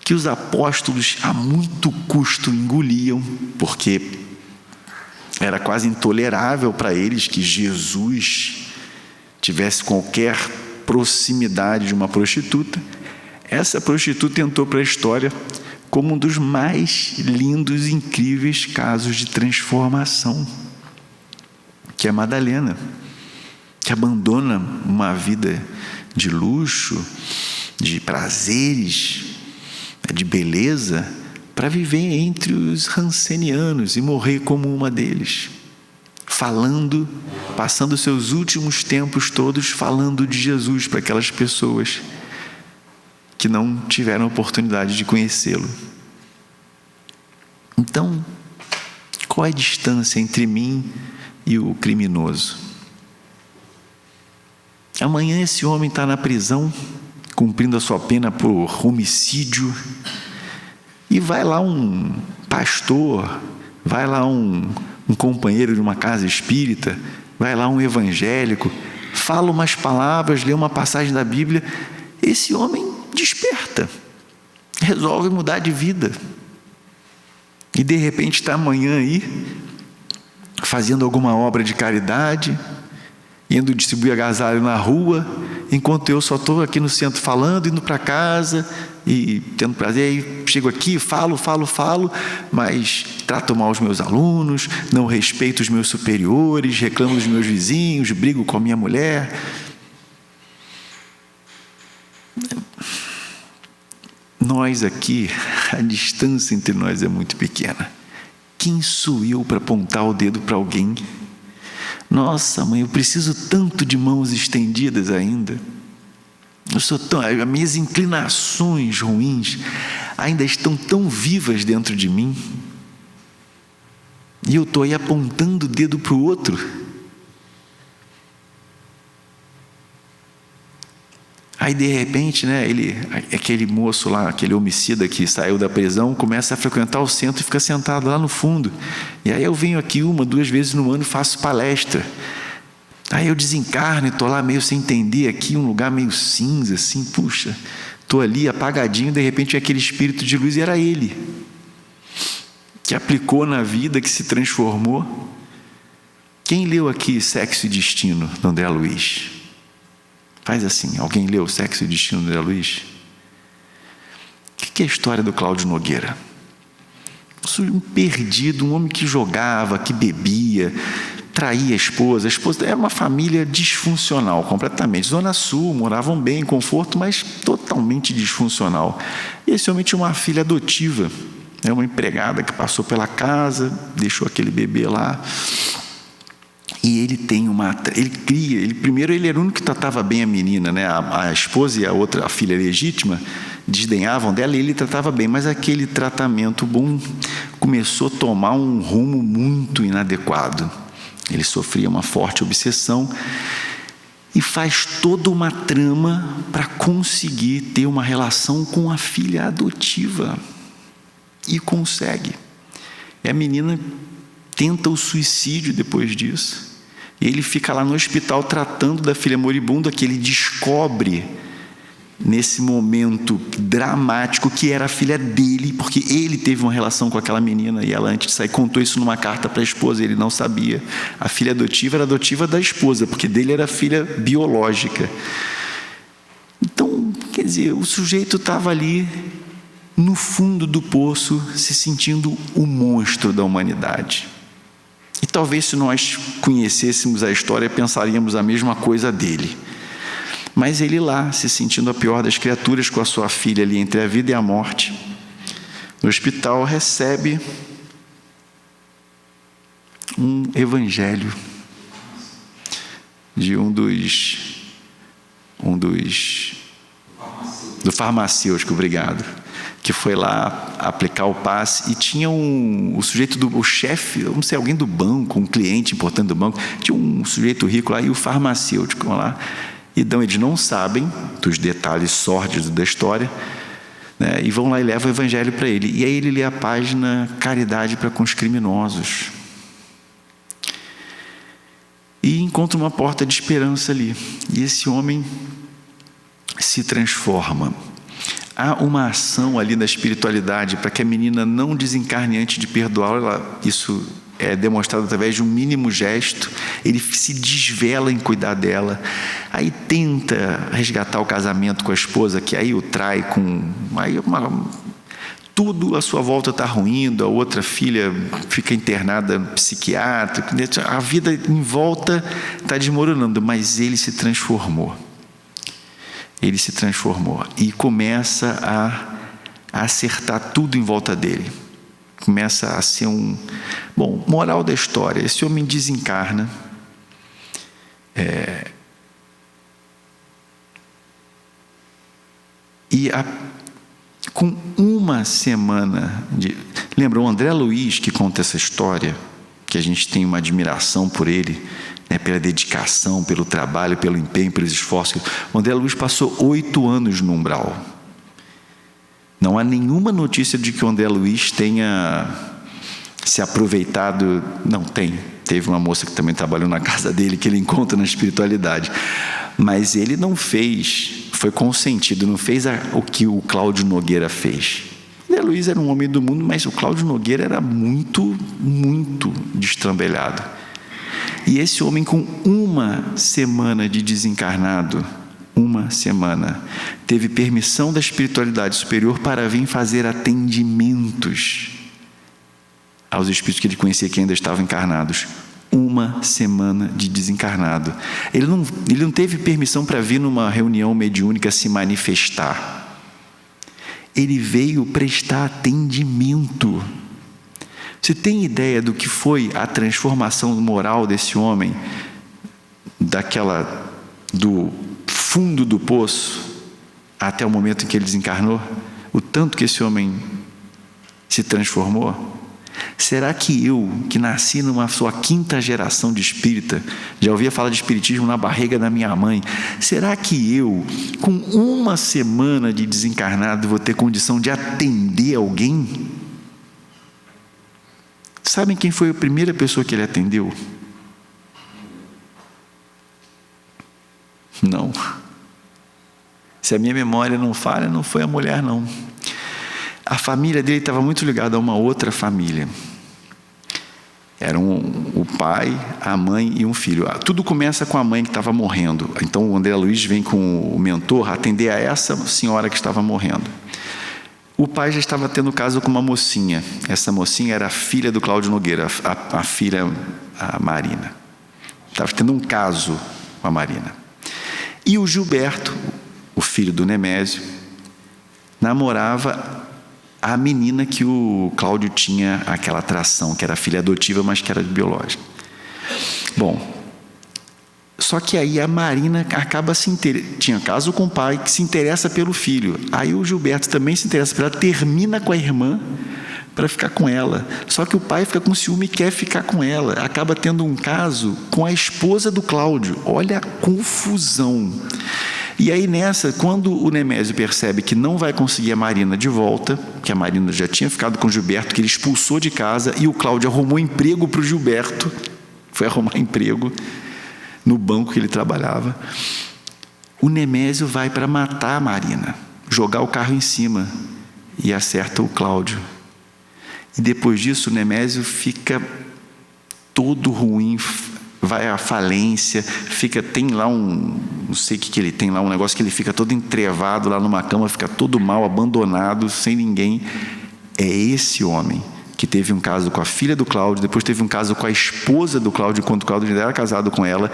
que os apóstolos a muito custo engoliam, porque era quase intolerável para eles que Jesus tivesse qualquer proximidade de uma prostituta. Essa prostituta entrou para a história como um dos mais lindos e incríveis casos de transformação, que é a Madalena, que abandona uma vida de luxo, de prazeres, de beleza, para viver entre os rancenianos e morrer como uma deles, passando seus últimos tempos todos falando de Jesus para aquelas pessoas que não tiveram oportunidade de conhecê-lo. Então, qual é a distância entre mim e o criminoso? Amanhã esse homem está na prisão, cumprindo a sua pena por homicídio, e vai lá um pastor, vai lá um companheiro de uma casa espírita, vai lá um evangélico, fala umas palavras, lê uma passagem da Bíblia, esse homem desperta, resolve mudar de vida, e de repente está amanhã aí, fazendo alguma obra de caridade, indo distribuir agasalho na rua, enquanto eu só estou aqui no centro falando, indo para casa e tendo prazer. Aí chego aqui, falo, mas trato mal os meus alunos, não respeito os meus superiores, reclamo dos meus vizinhos, brigo com a minha mulher. Nós aqui, a distância entre nós é muito pequena. Quem sou eu para apontar o dedo para alguém? Nossa, mãe, eu preciso tanto de mãos estendidas ainda. As minhas inclinações ruins ainda estão tão vivas dentro de mim. E eu estou aí apontando o dedo para o outro. Aí de repente, né, aquele moço lá, aquele homicida que saiu da prisão, começa a frequentar o centro e fica sentado lá no fundo. E aí eu venho aqui 1, 2 vezes no ano e faço palestra. Aí eu desencarno e estou lá meio sem entender aqui, um lugar meio cinza, assim, puxa, estou ali apagadinho, de repente vem aquele espírito de luz, e era ele, que aplicou na vida, que se transformou. Quem leu aqui Sexo e Destino, do André Luiz? Faz assim, alguém leu Sexo e Destino, do André Luiz? O que é a história do Cláudio Nogueira? Um perdido, um homem que jogava, que bebia, traía a esposa era uma família disfuncional, completamente. Zona Sul, moravam bem, em conforto, mas totalmente disfuncional. E esse homem tinha uma filha adotiva, uma empregada que passou pela casa, deixou aquele bebê lá. E ele tem primeiro ele era o único que tratava bem a menina, né? A esposa e a filha legítima, desdenhavam dela e ele tratava bem, mas aquele tratamento bom começou a tomar um rumo muito inadequado. Ele sofria uma forte obsessão e faz toda uma trama para conseguir ter uma relação com a filha adotiva. E consegue. E a menina tenta o suicídio depois disso. E ele fica lá no hospital tratando da filha moribunda, que ele descobre nesse momento dramático que era a filha dele, porque ele teve uma relação com aquela menina e ela, antes de sair, contou isso numa carta para a esposa. Ele não sabia. A filha adotiva era adotiva da esposa, porque dele era filha biológica. Então, quer dizer, o sujeito estava ali no fundo do poço, se sentindo o monstro da humanidade. E talvez, se nós conhecêssemos a história, pensaríamos a mesma coisa dele. Mas ele lá, se sentindo a pior das criaturas, com a sua filha ali entre a vida e a morte, no hospital, recebe um evangelho de do farmacêutico, obrigado, que foi lá aplicar o passe, e tinha o sujeito, o chefe, não sei, alguém do banco, um cliente importante do banco, tinha um sujeito rico lá, e o farmacêutico lá. Então eles não sabem dos detalhes sórdidos da história, né, e vão lá e levam o evangelho para ele. E aí ele lê a página Caridade para com os criminosos. E encontra uma porta de esperança ali. E esse homem se transforma. Há uma ação ali da espiritualidade para que a menina não desencarne antes de perdoá-la. Isso é demonstrado através de um mínimo gesto. Ele se desvela em cuidar dela, aí tenta resgatar o casamento com a esposa, que aí o trai com... tudo à sua volta está ruindo, a outra filha fica internada psiquiátrica, a vida em volta está desmoronando, mas ele se transformou. Ele se transformou e começa a acertar tudo em volta dele. Começa a ser Bom, moral da história, esse homem desencarna, com uma semana de... Lembra, o André Luiz, que conta essa história, que a gente tem uma admiração por ele, né, pela dedicação, pelo trabalho, pelo empenho, pelos esforços. O André Luiz passou 8 anos no umbral. Não há nenhuma notícia de que o André Luiz tenha se aproveitado. Não, teve uma moça que também trabalhou na casa dele, que ele encontra na espiritualidade, mas ele não fez, foi consentido, não fez o que o Cláudio Nogueira fez. O André Luiz era um homem do mundo, mas o Cláudio Nogueira era muito, muito destrambelhado. E esse homem, com uma semana de desencarnado, uma semana, teve permissão da espiritualidade superior para vir fazer atendimentos aos espíritos que ele conhecia, que ainda estavam encarnados. Uma semana de desencarnado. Ele não teve permissão para vir numa reunião mediúnica se manifestar. Ele veio prestar atendimento. Você tem ideia do que foi a transformação moral desse homem, do fundo do poço até o momento em que ele desencarnou? O tanto que esse homem se transformou? Será que eu, que nasci numa sua 5ª geração de espírita, já ouvia falar de espiritismo na barriga da minha mãe, será que eu, com 1 semana de desencarnado, vou ter condição de atender alguém? Sabem quem foi a primeira pessoa que ele atendeu? Não. Se a minha memória não falha, não foi a mulher, não. A família dele estava muito ligada a uma outra família. Eram o pai, a mãe e um filho. Tudo começa com a mãe que estava morrendo. Então o André Luiz vem com o mentor atender a essa senhora que estava morrendo. O pai já estava tendo caso com uma mocinha. Essa mocinha era a filha do Cláudio Nogueira, a filha, a Marina. Estava tendo um caso com a Marina. E o Gilberto, o filho do Nemésio, namorava a menina que o Cláudio tinha aquela atração, que era filha adotiva, mas que era biológica. Bom, só que aí a Marina acaba tinha caso com o pai, que se interessa pelo filho. Aí o Gilberto também se interessa por ela, termina com a irmã para ficar com ela. Só que o pai fica com ciúme e quer ficar com ela. Acaba tendo um caso com a esposa do Cláudio. Olha a confusão. E aí nessa, quando o Nemésio percebe que não vai conseguir a Marina de volta, que a Marina já tinha ficado com o Gilberto, que ele expulsou de casa, e o Cláudio arrumou emprego para o Gilberto, foi arrumar emprego no banco que ele trabalhava, o Nemésio vai para matar a Marina, jogar o carro em cima, e acerta o Cláudio. E depois disso o Nemésio fica todo ruim, vai à falência, tem lá não sei o que ele tem lá, um negócio que ele fica todo entrevado lá numa cama, fica todo mal, abandonado, sem ninguém. É esse homem que teve um caso com a filha do Cláudio, depois teve um caso com a esposa do Cláudio, enquanto o Cláudio ainda era casado com ela,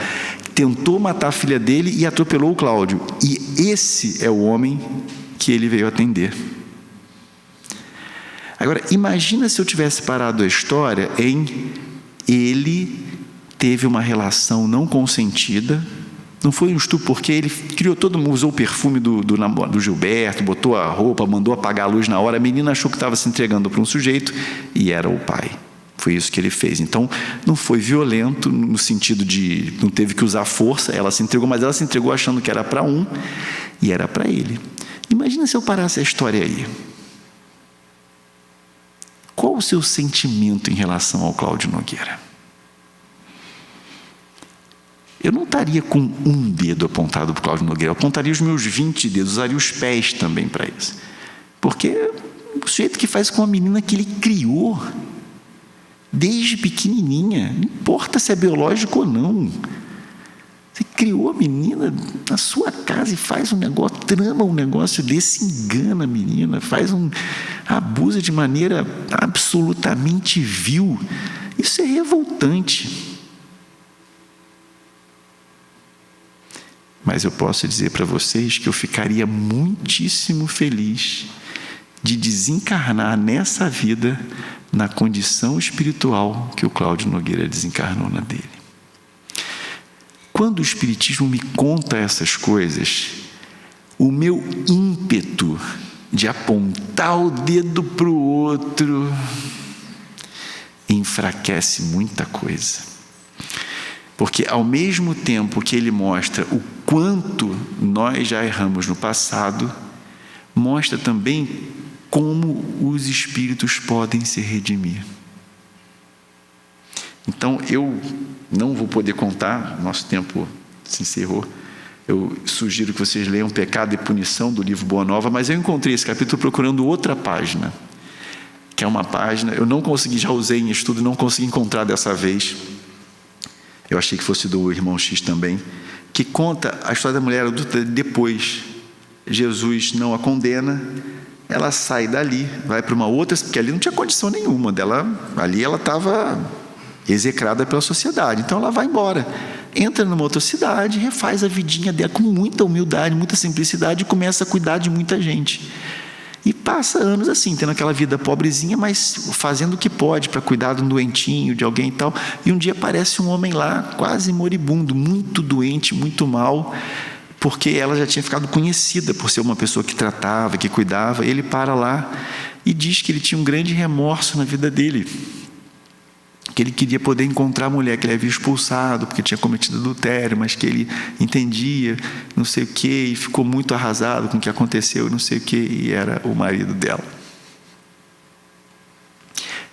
tentou matar a filha dele e atropelou o Cláudio. E esse é o homem que ele veio atender. Agora, imagina se eu tivesse parado a história em ele teve uma relação não consentida, não foi um estupro, porque ele criou todo mundo, usou o perfume do Gilberto, botou a roupa, mandou apagar a luz na hora, a menina achou que estava se entregando para um sujeito e era o pai. Foi isso que ele fez. Então, não foi violento no sentido de não teve que usar força, ela se entregou, mas ela se entregou achando que era para um e era para ele. Imagina se eu parasse a história aí. Qual o seu sentimento em relação ao Cláudio Nogueira? Eu não estaria com um dedo apontado para o Cláudio Nogueira, eu apontaria os meus 20 dedos, usaria os pés também para isso. Porque o sujeito que faz com a menina que ele criou, desde pequenininha, não importa se é biológico ou não. Você criou a menina na sua casa e faz um negócio, trama um negócio desse, engana a menina, abusa de maneira absolutamente vil. Isso é revoltante. Mas eu posso dizer para vocês que eu ficaria muitíssimo feliz de desencarnar nessa vida na condição espiritual que o Cláudio Nogueira desencarnou na dele. Quando o Espiritismo me conta essas coisas, o meu ímpeto de apontar o dedo para o outro enfraquece muita coisa. Porque ao mesmo tempo que ele mostra o quanto nós já erramos no passado, mostra também como os espíritos podem se redimir. Então eu não vou poder contar, nosso tempo se encerrou. Eu sugiro que vocês leiam Pecado e Punição do livro Boa Nova, mas eu encontrei esse capítulo procurando outra página, que é uma página, eu não consegui, já usei em estudo, não consegui encontrar dessa vez. Eu achei que fosse do irmão X também, que conta a história da mulher adulta depois. Jesus não a condena, ela sai dali, vai para uma outra, porque ali não tinha condição nenhuma dela, ali ela estava execrada pela sociedade, então ela vai embora, entra numa outra cidade, refaz a vidinha dela com muita humildade, muita simplicidade e começa a cuidar de muita gente. E passa anos assim, tendo aquela vida pobrezinha, mas fazendo o que pode para cuidar de um doentinho, de alguém e tal. E um dia aparece um homem lá, quase moribundo, muito doente, muito mal, porque ela já tinha ficado conhecida por ser uma pessoa que tratava, que cuidava. Ele para lá e diz que ele tinha um grande remorso na vida dele, que ele queria poder encontrar a mulher que ele havia expulsado porque tinha cometido adultério, mas que ele entendia, não sei o quê, e ficou muito arrasado com o que aconteceu, não sei o quê, e era o marido dela,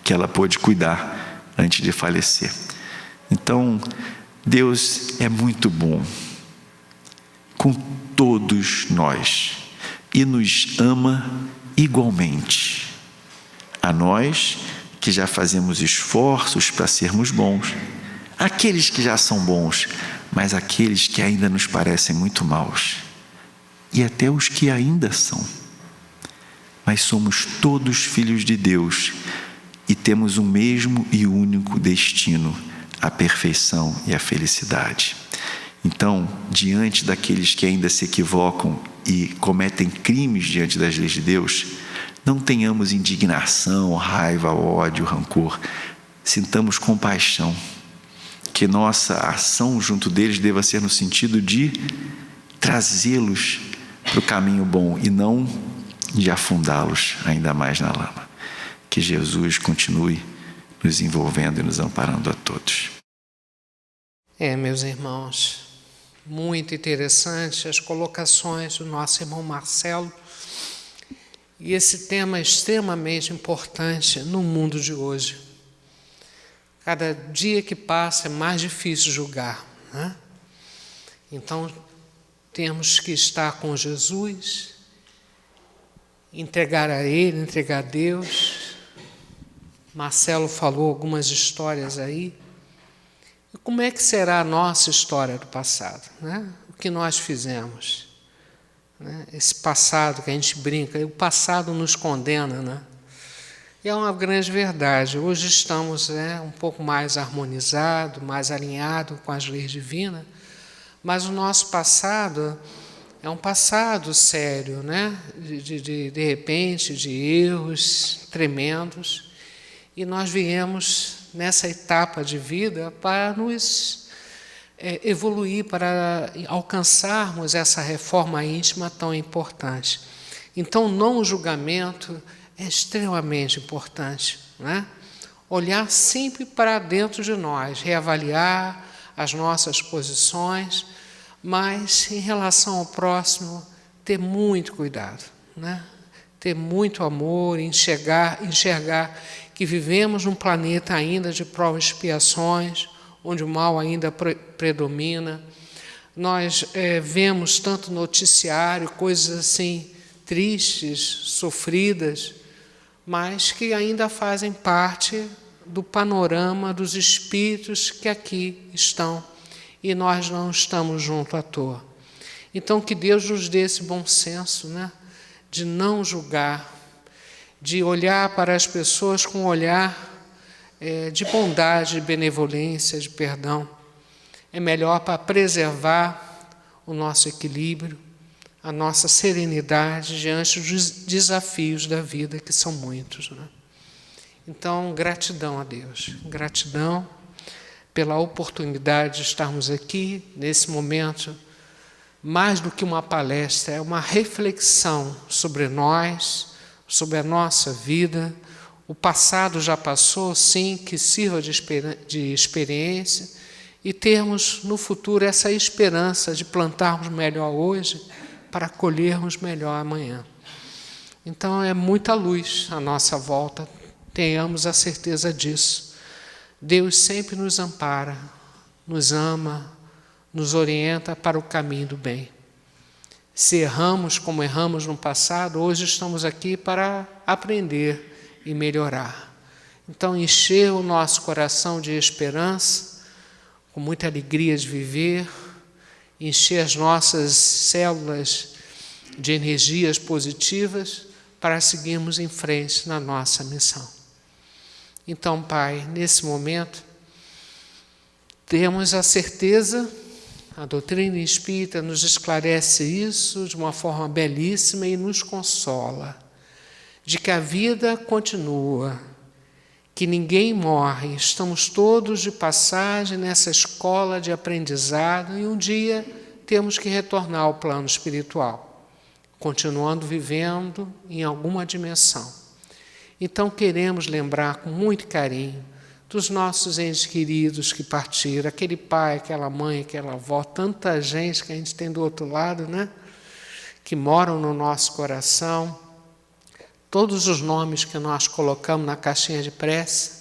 que ela pôde cuidar antes de falecer. Então, Deus é muito bom com todos nós e nos ama igualmente. A nós que já fazemos esforços para sermos bons, aqueles que já são bons, mas aqueles que ainda nos parecem muito maus, e até os que ainda são. Mas somos todos filhos de Deus e temos o mesmo e único destino, a perfeição e a felicidade. Então, diante daqueles que ainda se equivocam e cometem crimes diante das leis de Deus, não tenhamos indignação, raiva, ódio, rancor. Sintamos compaixão. Que nossa ação junto deles deva ser no sentido de trazê-los para o caminho bom e não de afundá-los ainda mais na lama. Que Jesus continue nos envolvendo e nos amparando a todos. Meus irmãos, muito interessante as colocações do nosso irmão Marcelo. E esse tema é extremamente importante no mundo de hoje. Cada dia que passa é mais difícil julgar, né? Então, temos que estar com Jesus, entregar a Ele, entregar a Deus. Marcelo falou algumas histórias aí. E como é que será a nossa história do passado, né? O que nós fizemos? Esse passado que a gente brinca, o passado nos condena, né? E é uma grande verdade. Hoje estamos um pouco mais harmonizados, mais alinhados com as leis divinas, mas o nosso passado é um passado sério, né? De repente, de erros tremendos, e nós viemos nessa etapa de vida para nos evoluir, para alcançarmos essa reforma íntima tão importante. Então, não julgamento é extremamente importante, né? Olhar sempre para dentro de nós, reavaliar as nossas posições, mas em relação ao próximo, ter muito cuidado, né? Ter muito amor, enxergar que vivemos num planeta ainda de provas e expiações, onde o mal ainda predomina. Nós vemos tanto noticiário, coisas assim tristes, sofridas, mas que ainda fazem parte do panorama dos espíritos que aqui estão, e nós não estamos junto à toa. Então, que Deus nos dê esse bom senso, né? De não julgar, de olhar para as pessoas com um olhar de bondade, de benevolência, de perdão. É melhor para preservar o nosso equilíbrio, a nossa serenidade diante dos desafios da vida, que são muitos, né? Então, gratidão a Deus, gratidão pela oportunidade de estarmos aqui nesse momento. Mais do que uma palestra, é uma reflexão sobre nós, sobre a nossa vida. O passado já passou, sim, que sirva de experiência, e termos no futuro essa esperança de plantarmos melhor hoje para colhermos melhor amanhã. Então, é muita luz à nossa volta, tenhamos a certeza disso. Deus sempre nos ampara, nos ama, nos orienta para o caminho do bem. Se erramos como erramos no passado, hoje estamos aqui para aprender e melhorar. Então, encher o nosso coração de esperança, com muita alegria de viver, encher as nossas células de energias positivas para seguirmos em frente na nossa missão. Então, Pai, nesse momento, temos a certeza, a doutrina espírita nos esclarece isso de uma forma belíssima e nos consola, de que a vida continua, que ninguém morre, estamos todos de passagem nessa escola de aprendizado e um dia temos que retornar ao plano espiritual, continuando vivendo em alguma dimensão. Então queremos lembrar com muito carinho dos nossos entes queridos que partiram, aquele pai, aquela mãe, aquela avó, tanta gente que a gente tem do outro lado, né? Que moram no nosso coração, todos os nomes que nós colocamos na caixinha de prece,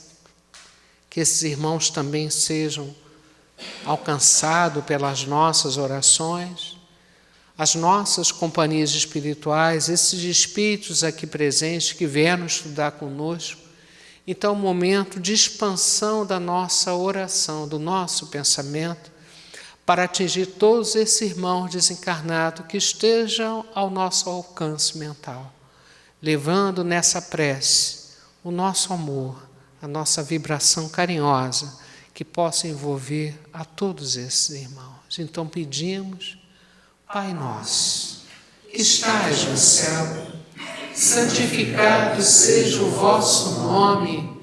que esses irmãos também sejam alcançados pelas nossas orações, as nossas companhias espirituais, esses espíritos aqui presentes que vieram estudar conosco. Então, um momento de expansão da nossa oração, do nosso pensamento, para atingir todos esses irmãos desencarnados que estejam ao nosso alcance mental, levando nessa prece o nosso amor, a nossa vibração carinhosa, que possa envolver a todos esses irmãos. Então pedimos: Pai nosso, que estais no céu, santificado seja o vosso nome,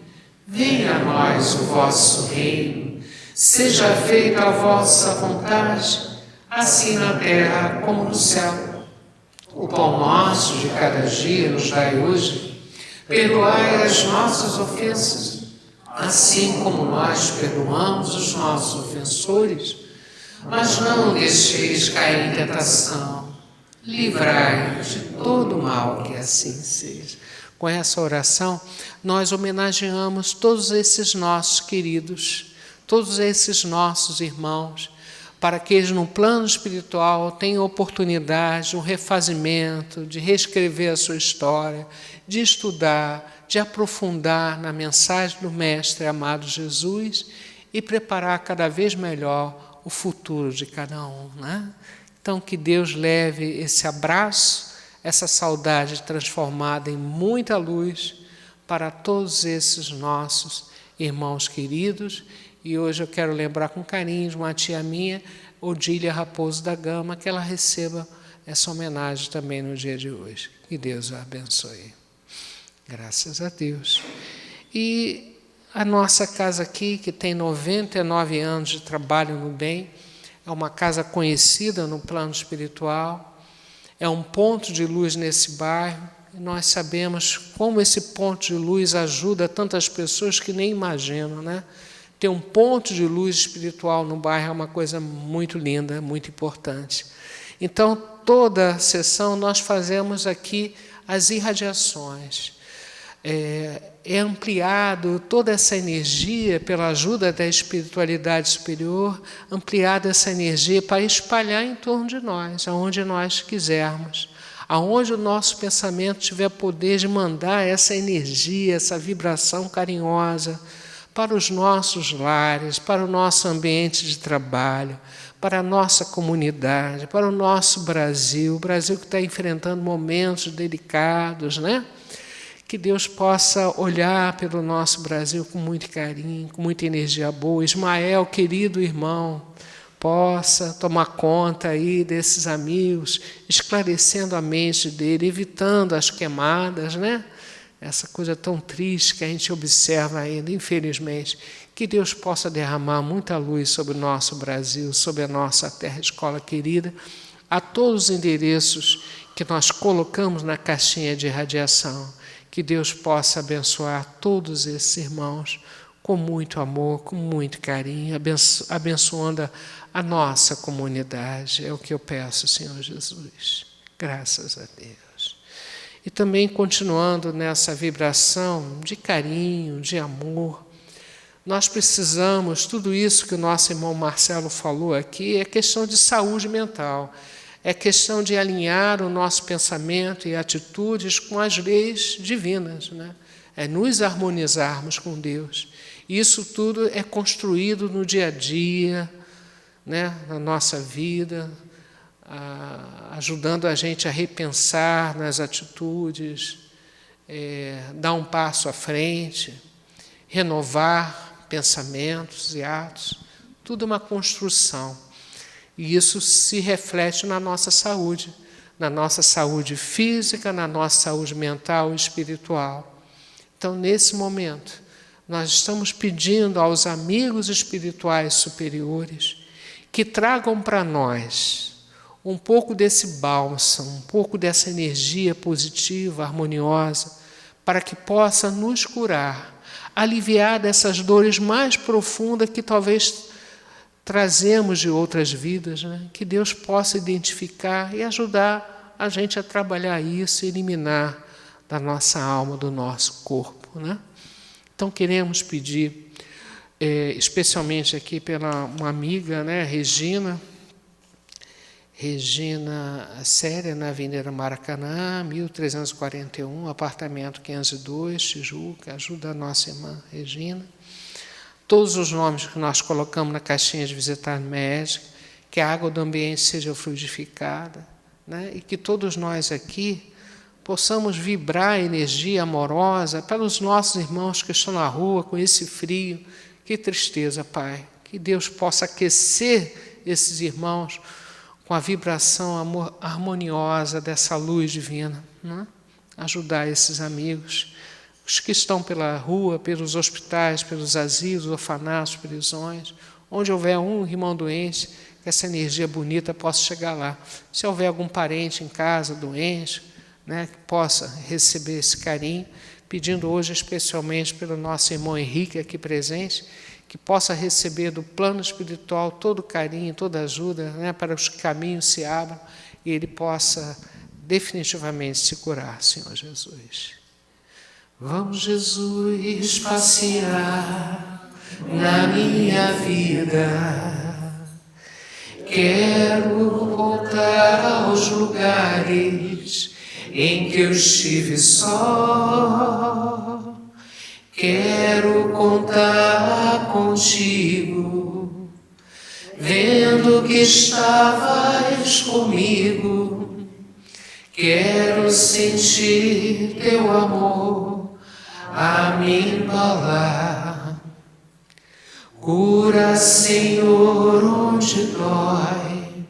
venha a nós o vosso reino, seja feita a vossa vontade, assim na terra como no céu. O pão nosso de cada dia nos dai hoje, perdoai as nossas ofensas, assim como nós perdoamos os nossos ofensores, mas não deixeis cair em tentação, livrai-nos de todo mal, que assim seja. Com essa oração, nós homenageamos todos esses nossos queridos, todos esses nossos irmãos, para que eles, no plano espiritual, tenham oportunidade de um refazimento, de reescrever a sua história, de estudar, de aprofundar na mensagem do Mestre amado Jesus e preparar cada vez melhor o futuro de cada um, né? Então, que Deus leve esse abraço, essa saudade transformada em muita luz para todos esses nossos irmãos queridos. E hoje eu quero lembrar com carinho de uma tia minha, Odília Raposo da Gama, que ela receba essa homenagem também no dia de hoje. Que Deus a abençoe. Graças a Deus. E a nossa casa aqui, que tem 99 anos de trabalho no bem, é uma casa conhecida no plano espiritual, é um ponto de luz nesse bairro, e nós sabemos como esse ponto de luz ajuda tantas pessoas que nem imaginam, né? Ter um ponto de luz espiritual no bairro é uma coisa muito linda, muito importante. Então, toda sessão nós fazemos aqui as irradiações. É ampliado toda essa energia, pela ajuda da espiritualidade superior, ampliada essa energia para espalhar em torno de nós, aonde nós quisermos, aonde o nosso pensamento tiver poder de mandar essa energia, essa vibração carinhosa para os nossos lares, para o nosso ambiente de trabalho, para a nossa comunidade, para o nosso Brasil, o Brasil que está enfrentando momentos delicados, né? Que Deus possa olhar pelo nosso Brasil com muito carinho, com muita energia boa. Ismael, querido irmão, possa tomar conta aí desses amigos, esclarecendo a mente dele, evitando as queimadas, né? Essa coisa tão triste que a gente observa ainda, infelizmente. Que Deus possa derramar muita luz sobre o nosso Brasil, sobre a nossa terra escola querida, a todos os endereços que nós colocamos na caixinha de radiação. Que Deus possa abençoar todos esses irmãos com muito amor, com muito carinho, abençoando a nossa comunidade. É o que eu peço, Senhor Jesus. Graças a Deus. E também continuando nessa vibração de carinho, de amor, nós precisamos, tudo isso que o nosso irmão Marcelo falou aqui, é questão de saúde mental. É questão de alinhar o nosso pensamento e atitudes com as leis divinas, né? É nos harmonizarmos com Deus. Isso tudo é construído no dia a dia, né? Na nossa vida, ajudando a gente a repensar nas atitudes, dar um passo à frente, renovar pensamentos e atos. Tudo uma construção. E isso se reflete na nossa saúde física, na nossa saúde mental e espiritual. Então, nesse momento, nós estamos pedindo aos amigos espirituais superiores que tragam para nós um pouco desse bálsamo, um pouco dessa energia positiva, harmoniosa, para que possa nos curar, aliviar dessas dores mais profundas que talvez trazemos de outras vidas, né? Que Deus possa identificar e ajudar a gente a trabalhar isso, eliminar da nossa alma, do nosso corpo, né? Então queremos pedir, especialmente aqui pela uma amiga, né, Regina Séria, na Avenida Maracanã, 1341, apartamento 502, Tijuca. Ajuda a nossa irmã Regina. Todos os nomes que nós colocamos na caixinha de visitar médica, que a água do ambiente seja fluidificada, né? E que todos nós aqui possamos vibrar energia amorosa pelos nossos irmãos que estão na rua com esse frio. Que tristeza, Pai. Que Deus possa aquecer esses irmãos com a vibração harmoniosa dessa luz divina, né? Ajudar esses amigos, os que estão pela rua, pelos hospitais, pelos asilos, orfanatos, prisões, onde houver um irmão doente, que essa energia bonita possa chegar lá. Se houver algum parente em casa doente, né, que possa receber esse carinho, pedindo hoje especialmente pelo nosso irmão Henrique aqui presente, que possa receber do plano espiritual todo o carinho, toda a ajuda, né, para que os caminhos se abram e ele possa definitivamente se curar, Senhor Jesus. Vamos, Jesus, passear na minha vida. Quero voltar aos lugares em que eu estive só. Quero contar contigo, vendo que estavas comigo. Quero sentir teu amor a me embalar. Cura, Senhor, onde dói.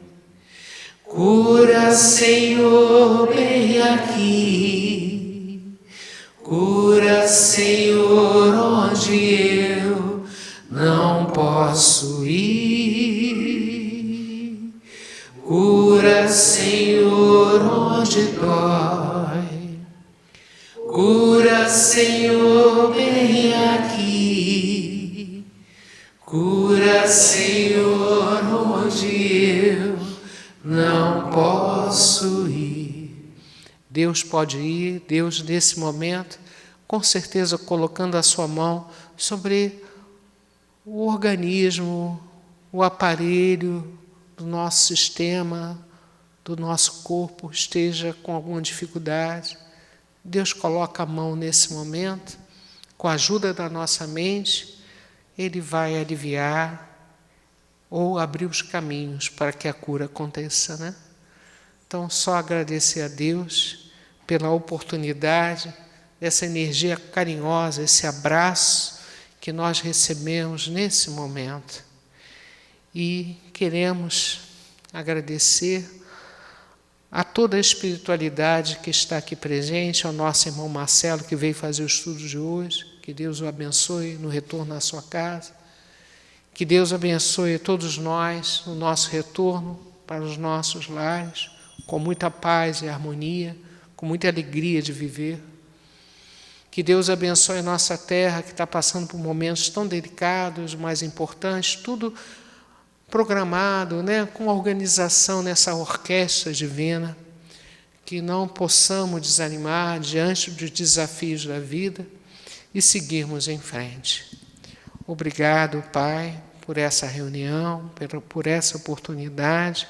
Cura, Senhor, bem aqui. Cura, Senhor, onde eu não posso ir. Cura, Senhor, onde dói. Cura, Senhor, bem aqui. Cura, Senhor, onde eu não posso ir. Deus pode ir, Deus nesse momento, com certeza colocando a sua mão sobre o organismo, o aparelho do nosso sistema, do nosso corpo, esteja com alguma dificuldade. Deus coloca a mão nesse momento, com a ajuda da nossa mente, Ele vai aliviar ou abrir os caminhos para que a cura aconteça, né? Então, só agradecer a Deus pela oportunidade, dessa energia carinhosa, esse abraço que nós recebemos nesse momento. E queremos agradecer a toda a espiritualidade que está aqui presente, ao nosso irmão Marcelo, que veio fazer o estudo de hoje. Que Deus o abençoe no retorno à sua casa. Que Deus abençoe todos nós no nosso retorno para os nossos lares, com muita paz e harmonia, com muita alegria de viver. Que Deus abençoe a nossa terra, que está passando por momentos tão delicados, mas importantes, tudo programado, né, com organização nessa orquestra divina, que não possamos desanimar diante dos desafios da vida e seguirmos em frente. Obrigado, Pai, por essa reunião, por essa oportunidade.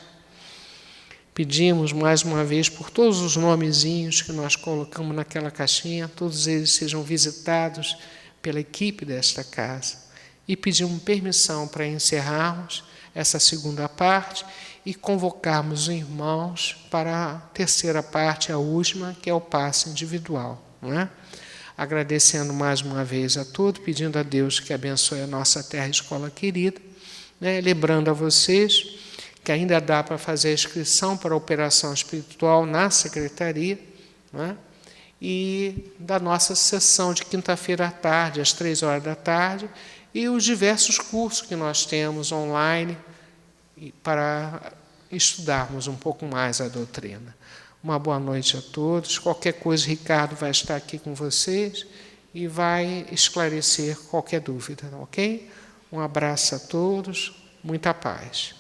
Pedimos mais uma vez por todos os nomezinhos que nós colocamos naquela caixinha, todos eles sejam visitados pela equipe desta casa. E pedimos permissão para encerrarmos essa segunda parte e convocarmos os irmãos para a terceira parte, a última, que é o passe individual, não é? Agradecendo mais uma vez a todos, pedindo a Deus que abençoe a nossa terra escola querida, né? Lembrando a vocês que ainda dá para fazer a inscrição para a operação espiritual na secretaria, né? E da nossa sessão de quinta-feira à tarde, às 15h, e os diversos cursos que nós temos online para estudarmos um pouco mais a doutrina. Uma boa noite a todos. Qualquer coisa, Ricardo vai estar aqui com vocês e vai esclarecer qualquer dúvida, ok? Um abraço a todos, muita paz.